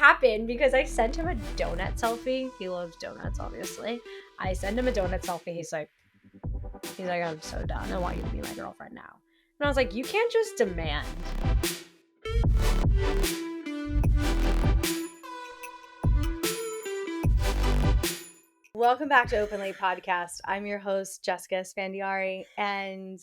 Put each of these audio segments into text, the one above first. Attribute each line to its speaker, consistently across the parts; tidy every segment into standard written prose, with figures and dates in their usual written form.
Speaker 1: happened because I sent him a donut selfie. He loves donuts, obviously. I send him a donut selfie. He's like, I'm so done. I want you to be my girlfriend now. And I was like, you can't just demand.
Speaker 2: Welcome back to Openly Podcast. I'm your host, Jessica Esfandiary, and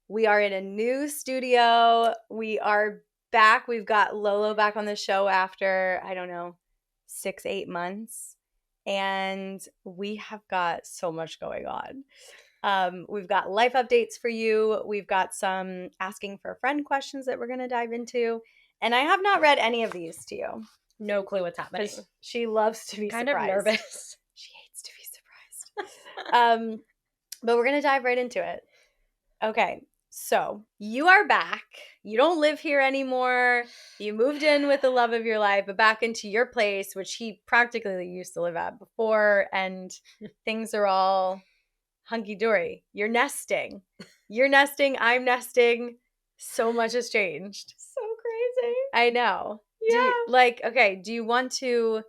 Speaker 2: we are in a new studio. We are back. We've got Lolo back on the show after, 6-8 months, and we have got so much going on. We've got life updates for you. We've got some asking for a friend questions that we're going to dive into, and I have not read any of these to you.
Speaker 1: No clue what's happening.
Speaker 2: She loves to be
Speaker 1: kind
Speaker 2: surprised.
Speaker 1: of nervous.
Speaker 2: She hates to be surprised. But we're going to dive right into it. Okay, so you are back. You don't live here anymore. You moved in with the love of your life, but back into your place, which he practically used to live at before, and things are all hunky-dory. You're nesting. I'm nesting. So much has changed.
Speaker 1: So crazy.
Speaker 2: I know.
Speaker 1: Yeah.
Speaker 2: Do you want to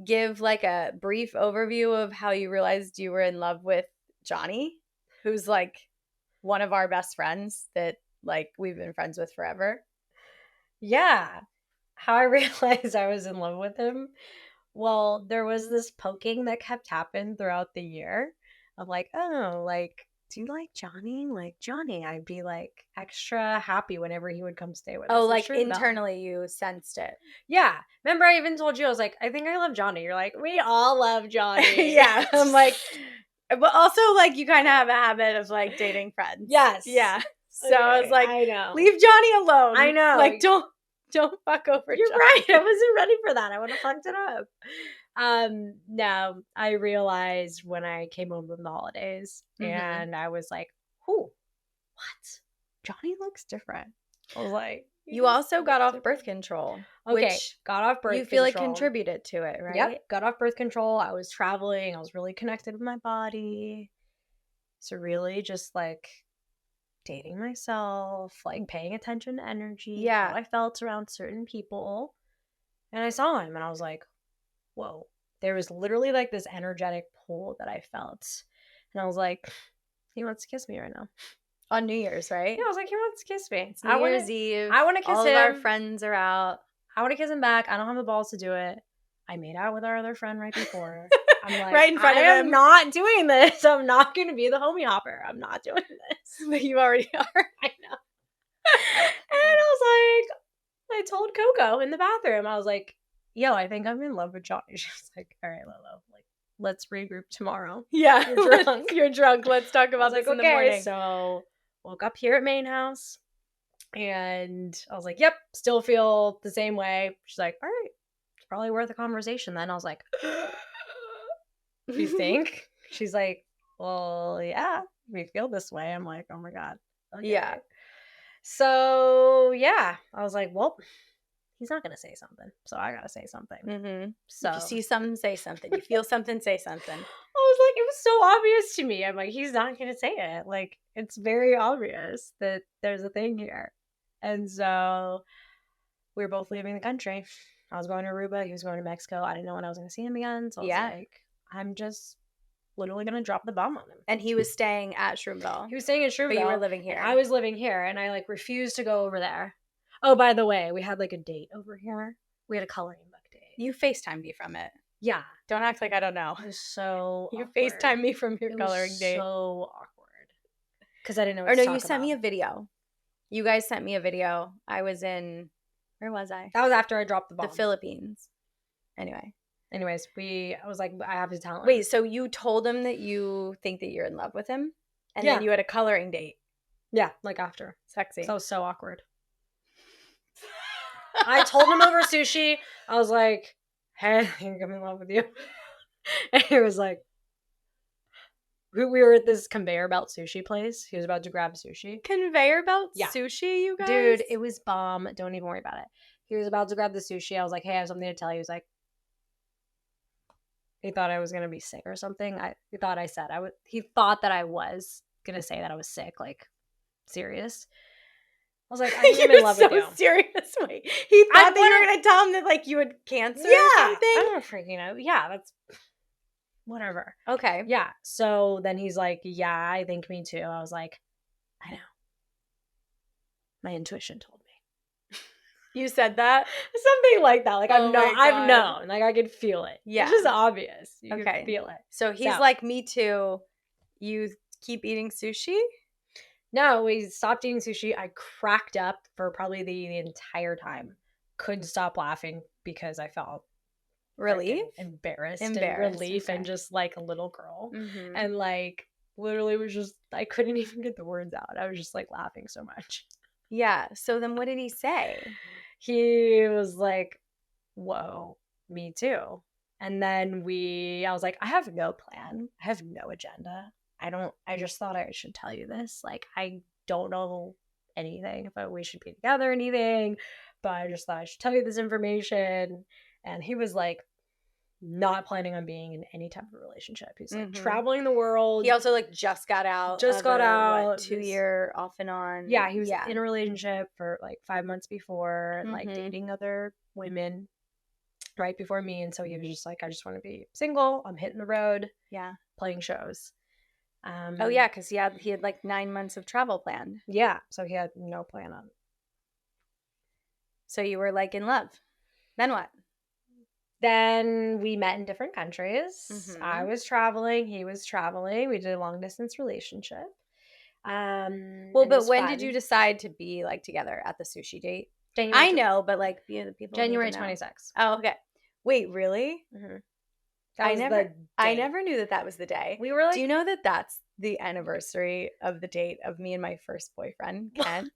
Speaker 2: give like a brief overview of how you realized you were in love with Johnny, who's like one of our best friends that like we've been friends with forever?
Speaker 1: Yeah. How I realized I was in love with him. Well, there was this poking that kept happening throughout the year of like, oh, like, do you like Johnny? Like, Johnny, I'd be like extra happy whenever he would come stay with us.
Speaker 2: Oh, like internally you sensed it.
Speaker 1: Yeah. Remember, I even told you, I was like, I think I love Johnny. You're like, we all love Johnny.
Speaker 2: Yeah. I'm like, but also like you kind of have a habit of like dating friends.
Speaker 1: Yes.
Speaker 2: Yeah. So
Speaker 1: okay,
Speaker 2: I was like,
Speaker 1: I know.
Speaker 2: Leave Johnny alone.
Speaker 1: I know.
Speaker 2: Like, don't fuck over
Speaker 1: You're
Speaker 2: Johnny.
Speaker 1: right. I wasn't ready for that. I would have fucked it up. No, I realized when I came home from the holidays and I was like, what? Johnny looks different. I was like,
Speaker 2: you also got off birth control.
Speaker 1: Okay,
Speaker 2: which
Speaker 1: got off birth control.
Speaker 2: You feel like contributed to it, right?
Speaker 1: Yep, got off birth control. I was traveling. I was really connected with my body. So really just like dating myself, like paying attention to energy, how I felt around certain people. And I saw him and I was like, whoa. There was literally like this energetic pull that I felt. And I was like, he wants to kiss me right now.
Speaker 2: On New Year's, right?
Speaker 1: Yeah, I was like, he wants to kiss me.
Speaker 2: It's New Year's Eve.
Speaker 1: I want to kiss him.
Speaker 2: All of our friends are out.
Speaker 1: I want to kiss him back. I don't have the balls to do it. I made out with our other friend right before. I'm like,
Speaker 2: right in front of him.
Speaker 1: I'm not doing this. I'm not going to be the homie hopper. I'm not doing this.
Speaker 2: But you already are.
Speaker 1: I know. And I was like, I told Coco in the bathroom, I was like, yo, I think I'm in love with Johnny. She was like, all right, Lolo, like, let's regroup tomorrow.
Speaker 2: Yeah.
Speaker 1: You're drunk.
Speaker 2: You're drunk. Let's talk about this in the morning.
Speaker 1: So woke up here at Main House and I was like, yep, still feel the same way. She's like, all right, it's probably worth a conversation then. I was like, you think? She's like, well, yeah, we feel this way. I'm like, oh my God. Okay.
Speaker 2: Yeah.
Speaker 1: So, yeah, I was like, well, he's not going to say something. So I got to say something.
Speaker 2: Mm-hmm.
Speaker 1: So
Speaker 2: if you see something, say something. You feel something, say something.
Speaker 1: I was like, it was so obvious to me. I'm like, he's not going to say it. Like, it's very obvious that there's a thing here. And so we were both leaving the country. I was going to Aruba. He was going to Mexico. I didn't know when I was going to see him again. So I was like, I'm just literally going to drop the bomb on him.
Speaker 2: And he was staying at Shroomville.
Speaker 1: He was staying in Shroomville.
Speaker 2: But you were living here.
Speaker 1: I was living here. And I like refused to go over there. Oh, by the way, we had like a date over here. We had a coloring book date.
Speaker 2: You FaceTimed me from it.
Speaker 1: Yeah.
Speaker 2: Don't act like I don't know.
Speaker 1: It was so
Speaker 2: You
Speaker 1: awkward.
Speaker 2: FaceTimed me from your coloring date.
Speaker 1: So awkward. Because I didn't know what
Speaker 2: to
Speaker 1: talk
Speaker 2: you
Speaker 1: about.
Speaker 2: Sent me a video. You guys sent me a video. I was in, where was I?
Speaker 1: That was after I dropped the bomb.
Speaker 2: The Philippines.
Speaker 1: Anyways, I was like, I have to tell him.
Speaker 2: Wait, so you told him that you think that you're in love with him? And then you had a coloring date?
Speaker 1: Yeah, like after.
Speaker 2: Sexy.
Speaker 1: So that was so awkward. I told him over sushi. I was like, hey, I think I'm in love with you. And he was like, we were at this conveyor belt sushi place. He was about to grab sushi.
Speaker 2: Conveyor belt sushi, you guys?
Speaker 1: Dude, it was bomb. Don't even worry about it. He was about to grab the sushi. I was like, hey, I have something to tell you. He was like, he thought I was going to be sick or something. He thought I said he thought that I was going to say that I was sick, like serious. I was like, I think I'm in love with you.
Speaker 2: Serious. Wait, he thought that you were going to tell him that like you had cancer or something?
Speaker 1: I'm freaking out. Yeah, that's whatever.
Speaker 2: Okay.
Speaker 1: Yeah. So then he's like, yeah, I think me too. I was like, I know. My intuition told me.
Speaker 2: You said that?
Speaker 1: Something like that. Like,
Speaker 2: Oh
Speaker 1: I've known. Like, I could feel it.
Speaker 2: Yeah.
Speaker 1: It's just obvious. You could feel it.
Speaker 2: So he's like, me too. You keep eating sushi?
Speaker 1: No, we stopped eating sushi. I cracked up for probably the entire time. Couldn't stop laughing because I felt
Speaker 2: relief,
Speaker 1: embarrassed and relief and just like a little girl.
Speaker 2: Mm-hmm.
Speaker 1: And like literally was just, I couldn't even get the words out. I was just like laughing so much.
Speaker 2: Yeah. So then what did he say?
Speaker 1: He was like, whoa, me too. And then I was like, I have no plan. I have no agenda. I just thought I should tell you this. Like, I don't know anything if we should be together or anything, but I just thought I should tell you this information. And he was like, not planning on being in any type of relationship. He's like traveling the world.
Speaker 2: He also like just got out. What, 2-year off and on.
Speaker 1: Yeah, he was in a relationship for like 5 months before, like dating other women right before me. And so he was just like, I just want to be single. I'm hitting the road.
Speaker 2: Yeah.
Speaker 1: Playing shows.
Speaker 2: Because he had like 9 months of travel planned.
Speaker 1: Yeah, so he had no plan on it.
Speaker 2: So you were like in love. Then what? Then
Speaker 1: we met in different countries. I was traveling. He was traveling. We did a long distance relationship.
Speaker 2: But when did you decide to be like together at the sushi date? I know, but like the people.
Speaker 1: January 26th.
Speaker 2: Oh, okay. Wait, really?
Speaker 1: Mm-hmm.
Speaker 2: I never knew that was the day.
Speaker 1: We were like,
Speaker 2: do you know that that's the anniversary of the date of me and my first boyfriend, Ken?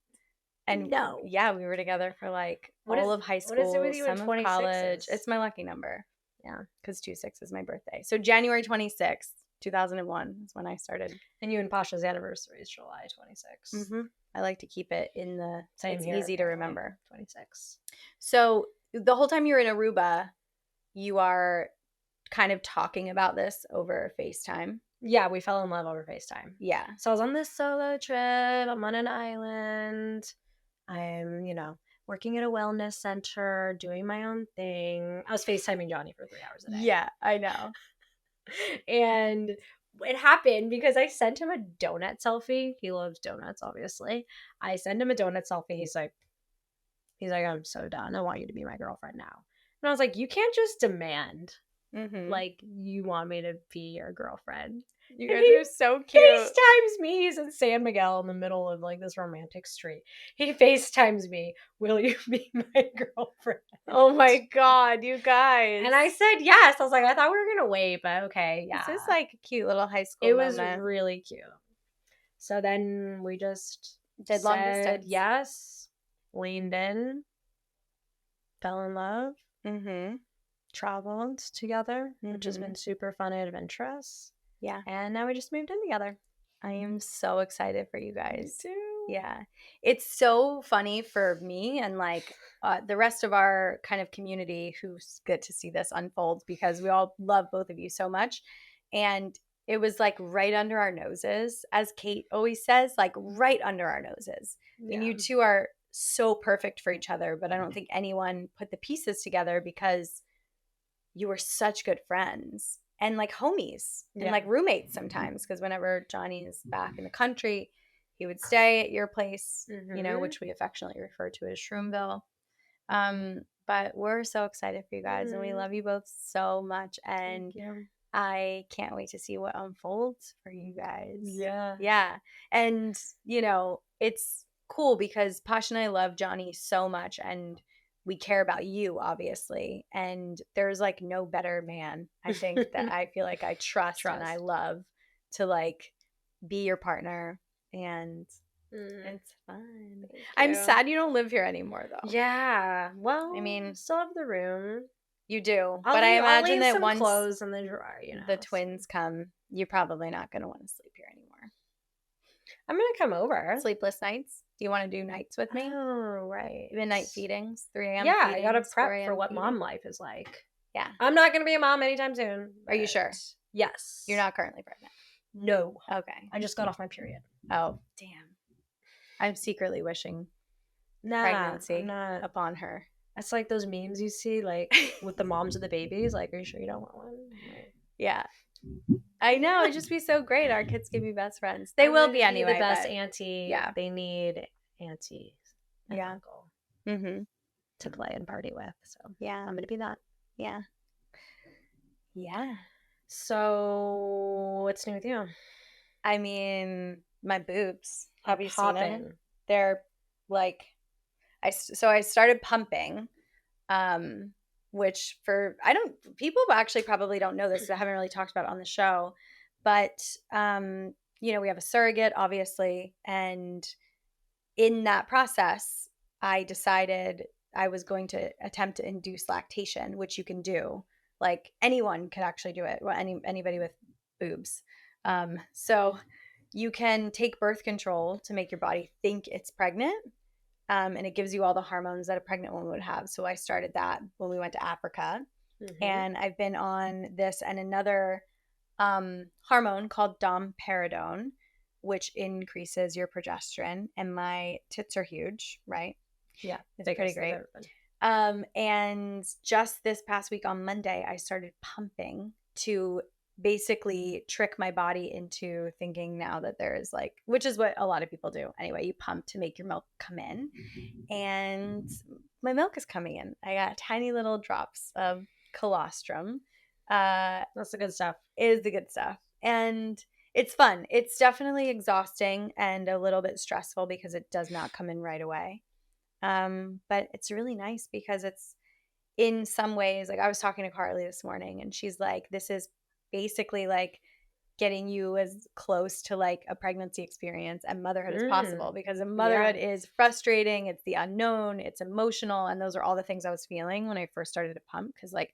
Speaker 2: And
Speaker 1: no.
Speaker 2: Yeah, we were together for like all of high school, some of college. It's my lucky number.
Speaker 1: Yeah,
Speaker 2: because 26 is my birthday. So January 26th, 2001 is when I started.
Speaker 1: And you and Pasha's anniversary is July 26th.
Speaker 2: Mm-hmm. I like to keep it in the same. It's easy to remember.
Speaker 1: 26.
Speaker 2: So the whole time you're in Aruba, you are kind of talking about this over FaceTime.
Speaker 1: Yeah, we fell in love over FaceTime.
Speaker 2: Yeah.
Speaker 1: So I was on this solo trip. I'm on an island. I'm, working at a wellness center, doing my own thing. I was FaceTiming Johnny for 3 hours a day.
Speaker 2: Yeah, I know.
Speaker 1: And it happened because I sent him a donut selfie. He loves donuts, obviously. I sent him a donut selfie. He's like, I'm so done. I want you to be my girlfriend now. And I was like, you can't just demand, like, you want me to be your girlfriend.
Speaker 2: You guys are so cute.
Speaker 1: He FaceTimes me. He's in San Miguel in the middle of like this romantic street. He FaceTimes me. Will you be my girlfriend?
Speaker 2: Oh my God, you guys.
Speaker 1: And I said yes. I was like, I thought we were going to wait, but okay. Yeah.
Speaker 2: This is like a cute little high school
Speaker 1: moment.
Speaker 2: Was
Speaker 1: really cute. So then we just
Speaker 2: did long distance.
Speaker 1: Yes. Leaned in. Fell in love. Traveled together, which has been super fun and adventurous.
Speaker 2: Yeah.
Speaker 1: And now we just moved in together.
Speaker 2: I am so excited for you guys.
Speaker 1: Me too.
Speaker 2: Yeah. It's so funny for me and like the rest of our kind of community who get to see this unfold because we all love both of you so much. And it was like right under our noses, as Kate always says, like right under our noses. Yeah. And you two are so perfect for each other, but I don't think anyone put the pieces together because you were such good friends. And like homies and like roommates sometimes because whenever Johnny is back in the country, he would stay at your place, which we affectionately refer to as Shroomville. But we're so excited for you guys and we love you both so much. And I can't wait to see what unfolds for you guys.
Speaker 1: Yeah.
Speaker 2: Yeah. And, it's cool because Posh and I love Johnny so much and we care about you, obviously. And there's like no better man, I think, that I feel like I trust and I love to like be your partner. And it's fun. I'm sad you don't live here anymore, though.
Speaker 1: Yeah. Well, I mean, still have the room.
Speaker 2: You do. But I imagine that once
Speaker 1: clothes in the drawer,
Speaker 2: the twins come, you're probably not going to want to sleep here anymore.
Speaker 1: I'm going to come over.
Speaker 2: Sleepless nights? Do you want to do nights with me?
Speaker 1: Oh, right.
Speaker 2: Midnight feedings, 3 a.m.
Speaker 1: Yeah,
Speaker 2: feedings,
Speaker 1: I got to prep for what mom life is like.
Speaker 2: Yeah.
Speaker 1: I'm not going to be a mom anytime soon.
Speaker 2: Are you sure?
Speaker 1: Yes.
Speaker 2: You're not currently pregnant?
Speaker 1: No.
Speaker 2: Okay.
Speaker 1: I just got off my period.
Speaker 2: Oh, damn. I'm secretly wishing pregnancy
Speaker 1: I'm not.
Speaker 2: upon her.
Speaker 1: It's like those memes you see, like, with the moms of the babies. Like, are you sure you don't want one? Like,
Speaker 2: Yeah. I know. It'd just be so great. Our kids could be best friends. They
Speaker 1: I'm
Speaker 2: will
Speaker 1: gonna
Speaker 2: be anyway.
Speaker 1: the best
Speaker 2: but
Speaker 1: auntie.
Speaker 2: yeah.
Speaker 1: They need aunties and
Speaker 2: Yeah.
Speaker 1: uncle
Speaker 2: Mm-hmm.
Speaker 1: to play and party with. So
Speaker 2: Yeah.
Speaker 1: I'm gonna be that.
Speaker 2: Yeah. Yeah.
Speaker 1: So what's new with you?
Speaker 2: I mean, my boobs. Have you seen
Speaker 1: Poppin'.
Speaker 2: them? They're like, I started pumping, which people actually probably don't know this because I haven't really talked about it on the show, but we have a surrogate, obviously, and in that process, I decided I was going to attempt to induce lactation, which you can do. Like anyone could actually do it. Well, anybody with boobs. So you can take birth control to make your body think it's pregnant, and it gives you all the hormones that a pregnant woman would have. So I started that when we went to Africa, and I've been on this and another hormone called domperidone, which increases your progesterone. And my tits are huge, right?
Speaker 1: Yeah,
Speaker 2: it's pretty great. And just this past week on Monday, I started pumping to basically trick my body into thinking now that there is like, which is what a lot of people do anyway. You pump to make your milk come in, and my milk is coming in. I got tiny little drops of colostrum.
Speaker 1: That's the good stuff.
Speaker 2: It is the good stuff. And it's fun. It's definitely exhausting and a little bit stressful because it does not come in right away. But it's really nice because it's in some ways, like I was talking to Carly this morning and she's like, this is basically like getting you as close to like a pregnancy experience and motherhood as possible, because motherhood is frustrating. It's the unknown, it's emotional. And those are all the things I was feeling when I first started to pump, because like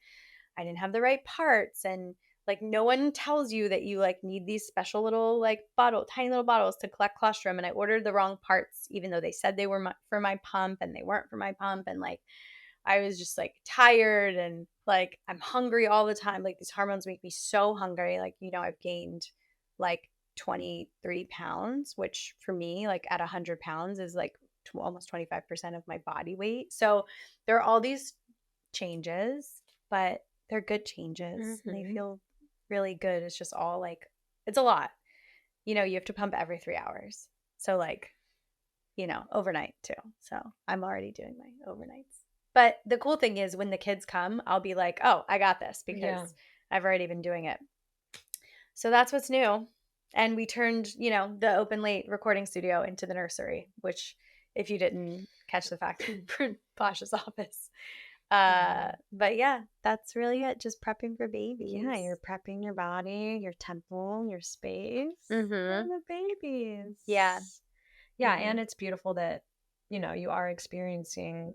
Speaker 2: I didn't have the right parts, and like no one tells you that you like need these special little like tiny little bottles to collect colostrum, and I ordered the wrong parts even though they said they were for my pump and they weren't for my pump. And like I was just like tired and like I'm hungry all the time. Like these hormones make me so hungry. Like, I've gained like 23 pounds, which for me, like at 100 pounds is like almost 25% of my body weight. So there are all these changes, but they're good changes. And they feel really good. It's just all like, it's a lot. You have to pump every 3 hours. So like, overnight too. So I'm already doing my overnights. But the cool thing is when the kids come, I'll be like, oh, I got this because I've already been doing it. So that's what's new. And we turned, the open late recording studio into the nursery, which if you didn't catch the fact, Pasha's office. But yeah, that's really it. Just prepping for babies.
Speaker 1: Yeah, you're prepping your body, your temple, your space for the babies.
Speaker 2: Yeah.
Speaker 1: Yeah, and it's beautiful that, you are experiencing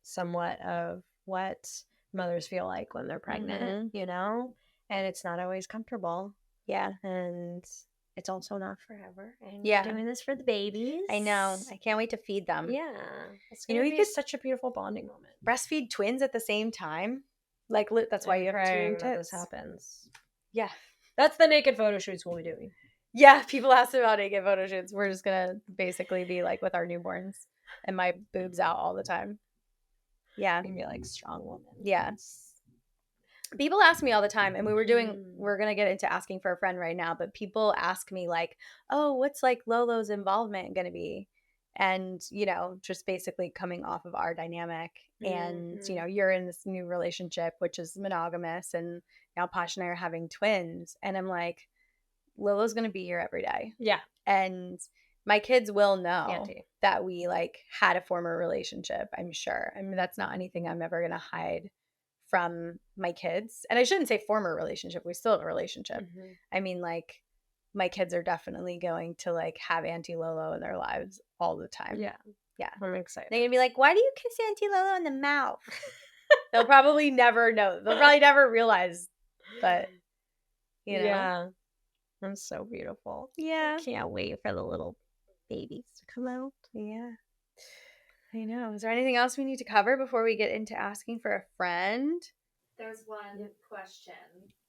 Speaker 1: somewhat of what mothers feel like when they're pregnant, and it's not always comfortable.
Speaker 2: Yeah.
Speaker 1: And it's also not forever. And you're doing this for the babies.
Speaker 2: I know. I can't wait to feed them.
Speaker 1: Yeah. It's going to be such a beautiful bonding moment.
Speaker 2: Breastfeed twins at the same time. Like, that's why you have two tits.
Speaker 1: This happens.
Speaker 2: Yeah.
Speaker 1: That's the naked photo shoots we'll be doing.
Speaker 2: Yeah, people ask about naked photo shoots. We're just going to basically be like with our newborns and my boobs out all the time. Yeah.
Speaker 1: You can be like strong woman.
Speaker 2: Yeah. People ask me all the time, and we're going to get into asking for a friend right now, but people ask me like, oh, what's like Lolo's involvement going to be? And, just basically coming off of our dynamic. And, you're in this new relationship, which is monogamous, and now Pasha and I are having twins. And I'm like, Lolo's going to be here every day.
Speaker 1: Yeah.
Speaker 2: And my kids will know that we like had a former relationship, I'm sure. I mean, that's not anything I'm ever going to hide from my kids. And I shouldn't say former relationship. We still have a relationship. I mean, like, my kids are definitely going to like have Auntie Lolo in their lives all the time.
Speaker 1: Yeah.
Speaker 2: Yeah.
Speaker 1: I'm excited.
Speaker 2: They're going to be like, why do you kiss Auntie Lolo in the mouth? They'll probably never know. They'll probably never realize. But,
Speaker 1: Yeah. That's so beautiful.
Speaker 2: Yeah.
Speaker 1: Can't wait for the little babies to come out.
Speaker 2: Yeah. I know. Is there anything else we need to cover before we get into asking for a friend?
Speaker 3: There's one question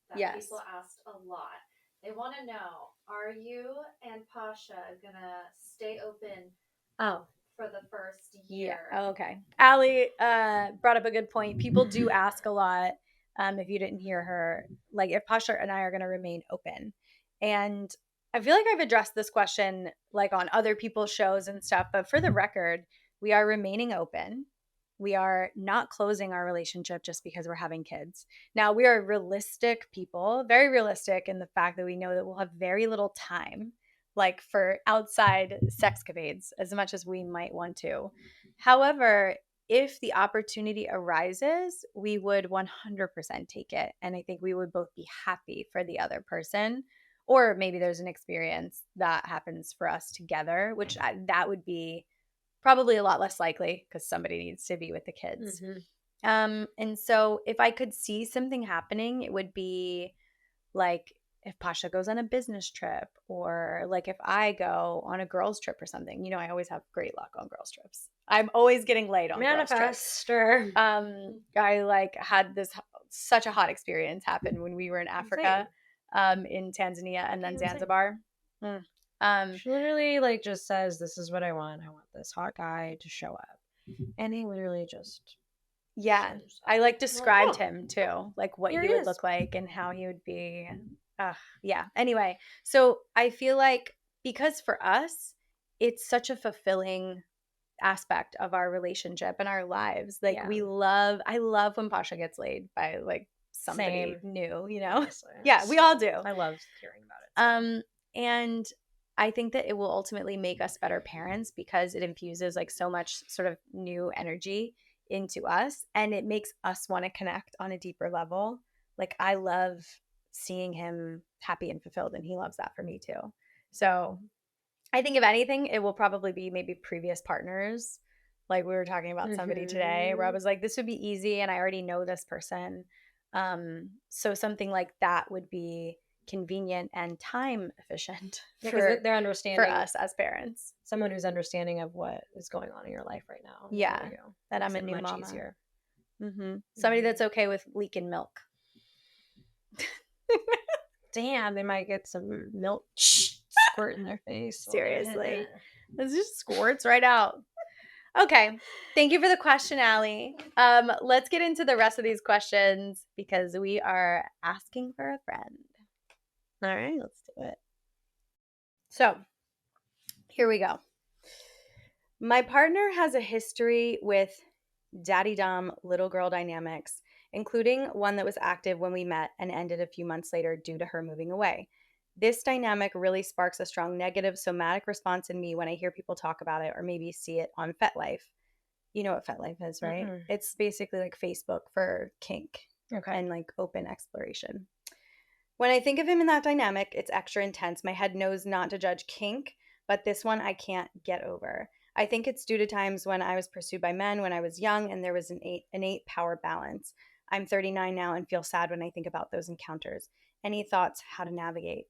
Speaker 3: that people asked a lot. They want to know, are you and Pasha going to stay open for the first year.
Speaker 2: Yeah. Oh, okay. Allie brought up a good point. People do ask a lot. If you didn't hear her, like if Pasha and I are going to remain open. And I feel like I've addressed this question like on other people's shows and stuff, but for the record, we are remaining open. We are not closing our relationship just because we're having kids. Now, we are realistic people, very realistic in the fact that we know that we'll have very little time, like for outside sexcapades, as much as we might want to. However, if the opportunity arises, we would 100% take it. And I think we would both be happy for the other person. Or maybe there's an experience that happens for us together, which that would be probably a lot less likely because somebody needs to be with the kids. And so if I could see something happening, it would be like if Pasha goes on a business trip, or like if I go on a girls trip or something. You know, I always have great luck on girls trips. I'm always getting laid on girls trips. I like had this such a hot experience happen when we were in Africa, in Tanzania and then Zanzibar.
Speaker 1: She literally like just says, "This is what I want. I want this hot guy to show up," and he literally just
Speaker 2: I like described him too, like what he would look like and how he would be. Anyway, so I feel like because for us, it's such a fulfilling aspect of our relationship and our lives. Like I love when Pasha gets laid by like somebody new, you know? Yeah, we all do.
Speaker 1: I love hearing about it.
Speaker 2: And I think that it will ultimately make us better parents because it infuses like so much sort of new energy into us, and it makes us want to connect on a deeper level. Like I love seeing him happy and fulfilled, and he loves that for me too. So I think if anything, it will probably be maybe previous partners. Like we were talking about somebody today where I was like, this would be easy and I already know this person. So something like that would be convenient and time efficient
Speaker 1: because they're understanding
Speaker 2: for us as parents.
Speaker 1: Someone who's understanding of what is going on in your life right now.
Speaker 2: Yeah, that I'm a new mama. Somebody that's okay with leaking milk.
Speaker 1: Damn, they might get some milk squirt in their face.
Speaker 2: Seriously. This just squirts right out. Okay. Thank you for the question, Allie. Let's get into the rest of these questions because we are asking for a friend.
Speaker 1: All right, let's do it.
Speaker 2: So, here we go. My partner has a history with daddy dom little girl dynamics, including one that was active when we met and ended a few months later due to her moving away. This dynamic really sparks a strong negative somatic response in me when I hear people talk about it or maybe see it on FetLife. You know what FetLife is, right? It's basically like Facebook for kink and like open exploration. When I think of him in that dynamic, it's extra intense. My head knows not to judge kink, but this one I can't get over. I think it's due to times when I was pursued by men when I was young and there was an innate power balance. I'm 39 now and feel sad when I think about those encounters. Any thoughts how to navigate?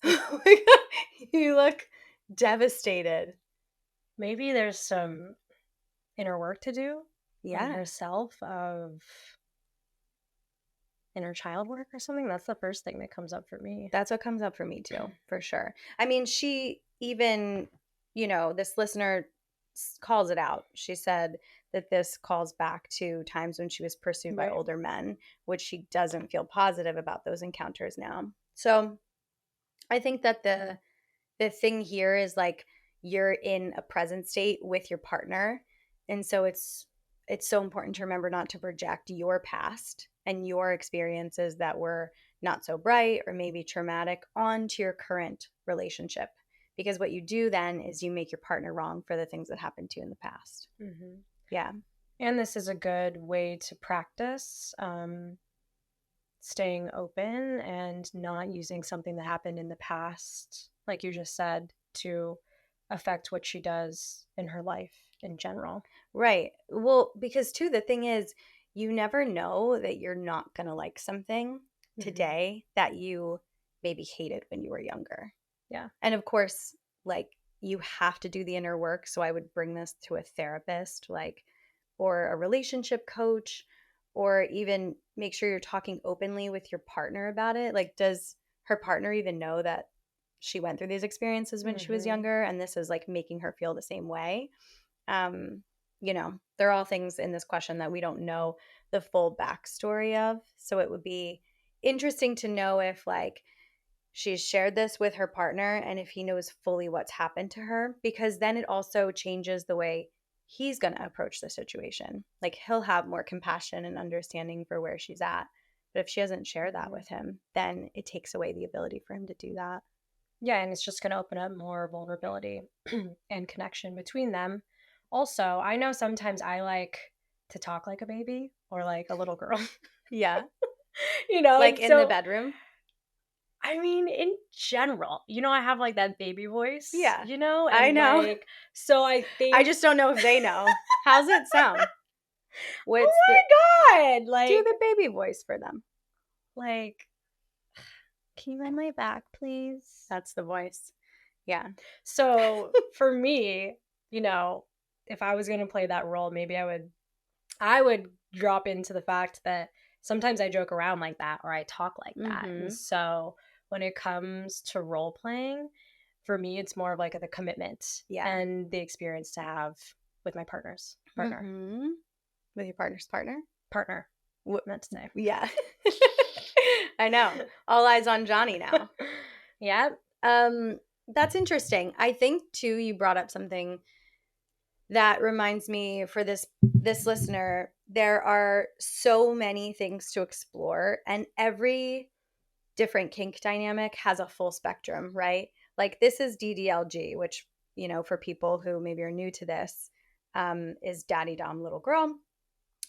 Speaker 2: Oh my God. You look devastated.
Speaker 1: Maybe there's some inner work to do on herself of inner child work or something. That's the first thing that comes up for me.
Speaker 2: That's what comes up for me too, for sure. I mean, she even, you know, this listener calls it out. She said that this calls back to times when she was pursued by older men, which she doesn't feel positive about those encounters now. So I think that the thing here is like you're in a present state with your partner. And so it's so important to remember not to project your past and your experiences that were not so bright or maybe traumatic onto your current relationship. Because what you do then is you make your partner wrong for the things that happened to you in the past. Yeah.
Speaker 1: And this is a good way to practice staying open and not using something that happened in the past, like you just said, to affect what she does in her life in general.
Speaker 2: Right. Well, because too, the thing is, you never know that you're not going to like something today that you maybe hated when you were younger.
Speaker 1: Yeah.
Speaker 2: And of course, like you have to do the inner work. So I would bring this to a therapist, like, or a relationship coach, or even make sure you're talking openly with your partner about it. Like, does her partner even know that she went through these experiences when she was younger, and this is like making her feel the same way. You know, there are all things in this question that we don't know the full backstory of. So it would be interesting to know if like she's shared this with her partner and if he knows fully what's happened to her, because then it also changes the way he's going to approach the situation. Like he'll have more compassion and understanding for where she's at. But if she hasn't shared that with him, then it takes away the ability for him to do that.
Speaker 1: Yeah, and it's just going to open up more vulnerability and connection between them. Also, I know sometimes I like to talk like a baby or like a little girl.
Speaker 2: Yeah.
Speaker 1: You know,
Speaker 2: like in the bedroom.
Speaker 1: I mean, in general, you know, I have like that baby voice.
Speaker 2: Yeah.
Speaker 1: You know?
Speaker 2: And I know.
Speaker 1: Like, so I think.
Speaker 2: I just don't know if they know. How's it sound?
Speaker 1: Oh my God. Like,
Speaker 2: do the baby voice for them.
Speaker 1: Like, can you ride my back, please?
Speaker 2: That's the voice. Yeah.
Speaker 1: So for me, you know, if I was going to play that role, maybe I would drop into the fact that sometimes I joke around like that or I talk like that. And so when it comes to role playing, for me, it's more of like the commitment and the experience to have with my partner.
Speaker 2: With your partner's
Speaker 1: partner. What meant to say?
Speaker 2: Yeah. I know. All eyes on Johnny now.
Speaker 1: Yeah.
Speaker 2: That's interesting. I think too, you brought up something that reminds me for this listener, there are so many things to explore, and every different kink dynamic has a full spectrum, right? Like this is DDLG, which, you know, for people who maybe are new to this, is daddy dom little girl.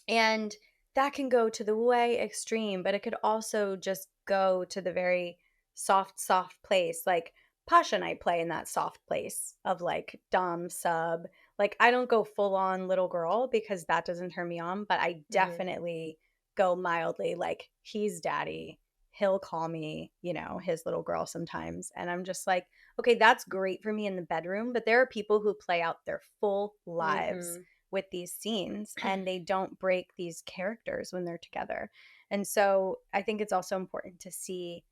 Speaker 2: And that can go to the way extreme, but it could also just go to the very soft place. Like Pasha and I play in that soft place of like dom sub. Like I don't go full on little girl because that doesn't turn me on, but I definitely go mildly like he's daddy. He'll call me, you know, his little girl sometimes. And I'm just like, okay, that's great for me in the bedroom. But there are people who play out their full lives with these scenes and they don't break these characters when they're together. And so I think it's also important to see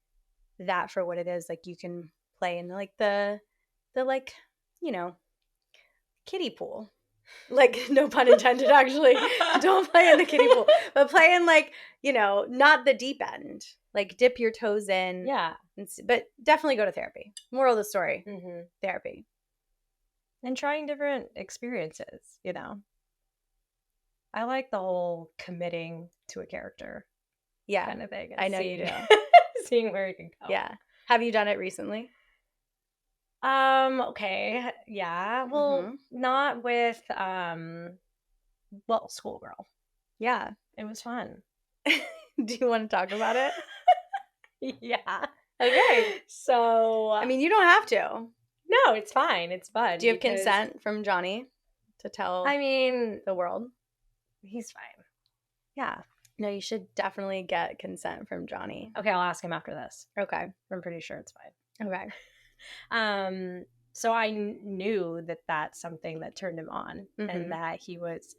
Speaker 2: that for what it is. Like you can play in like the like, you know, kiddie pool. Like, no pun intended, actually. Don't play in the kiddie pool. But play in like, you know, not the deep end. Like dip your toes in.
Speaker 1: Yeah.
Speaker 2: But definitely go to therapy. Moral of the story, therapy.
Speaker 1: And trying different experiences, you know. I like the whole committing to a character kind of thing.
Speaker 2: I know you do.
Speaker 1: Seeing where it can go.
Speaker 2: Yeah. Have you done it recently?
Speaker 1: Okay. Yeah. Well, not with schoolgirl.
Speaker 2: Yeah.
Speaker 1: It was fun.
Speaker 2: Do you want to talk about it?
Speaker 1: Yeah.
Speaker 2: Okay.
Speaker 1: So
Speaker 2: I mean, you don't have to.
Speaker 1: No, it's fine. It's fun.
Speaker 2: Do you have consent from Johnny to tell the world?
Speaker 1: He's fine.
Speaker 2: Yeah. No, you should definitely get consent from Johnny.
Speaker 1: Okay, I'll ask him after this.
Speaker 2: Okay.
Speaker 1: I'm pretty sure it's fine.
Speaker 2: Okay.
Speaker 1: So I knew that that's something that turned him on and that he was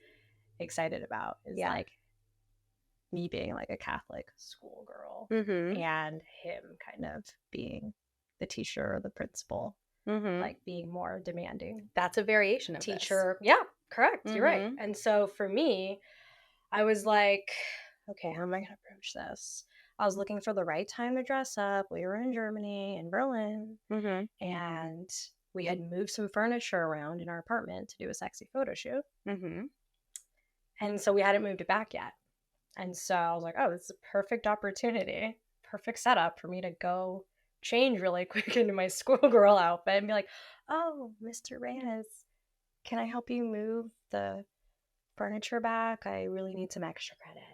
Speaker 1: excited about is like me being like a Catholic schoolgirl and him kind of being the teacher or the principal, like being more demanding.
Speaker 2: That's a variation of
Speaker 1: teacher.
Speaker 2: This.
Speaker 1: Yeah, correct. You're right. And so for me, I was like, okay, how am I going to approach this? I was looking for the right time to dress up. We were in Germany, in Berlin, and we had moved some furniture around in our apartment to do a sexy photo shoot. And so we hadn't moved it back yet. And so I was like, oh, this is a perfect opportunity, perfect setup for me to go change really quick into my schoolgirl outfit and be like, oh, Mr. Reyes, can I help you move the furniture back? I really need some extra credit.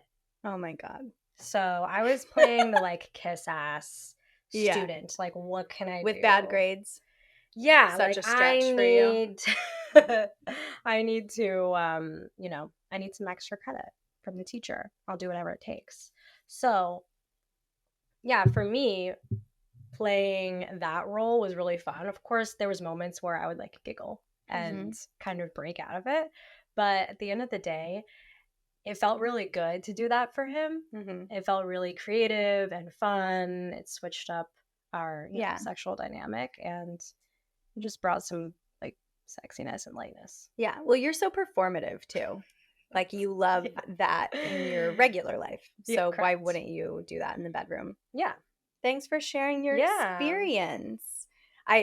Speaker 2: Oh my God.
Speaker 1: So I was playing the like kiss ass student. Like, what can I do?
Speaker 2: With bad grades.
Speaker 1: Yeah.
Speaker 2: Such a stretch for you.
Speaker 1: I need to, you know, I need some extra credit from the teacher. I'll do whatever it takes. So yeah, for me, playing that role was really fun. Of course, there was moments where I would like giggle and kind of break out of it. But at the end of the day, it felt really good to do that for him. It felt really creative and fun. It switched up our sexual dynamic, and it just brought some like sexiness and lightness.
Speaker 2: Yeah. Well, you're so performative too. Like you love that in your regular life. So why wouldn't you do that in the bedroom?
Speaker 1: Yeah.
Speaker 2: Thanks for sharing your experience.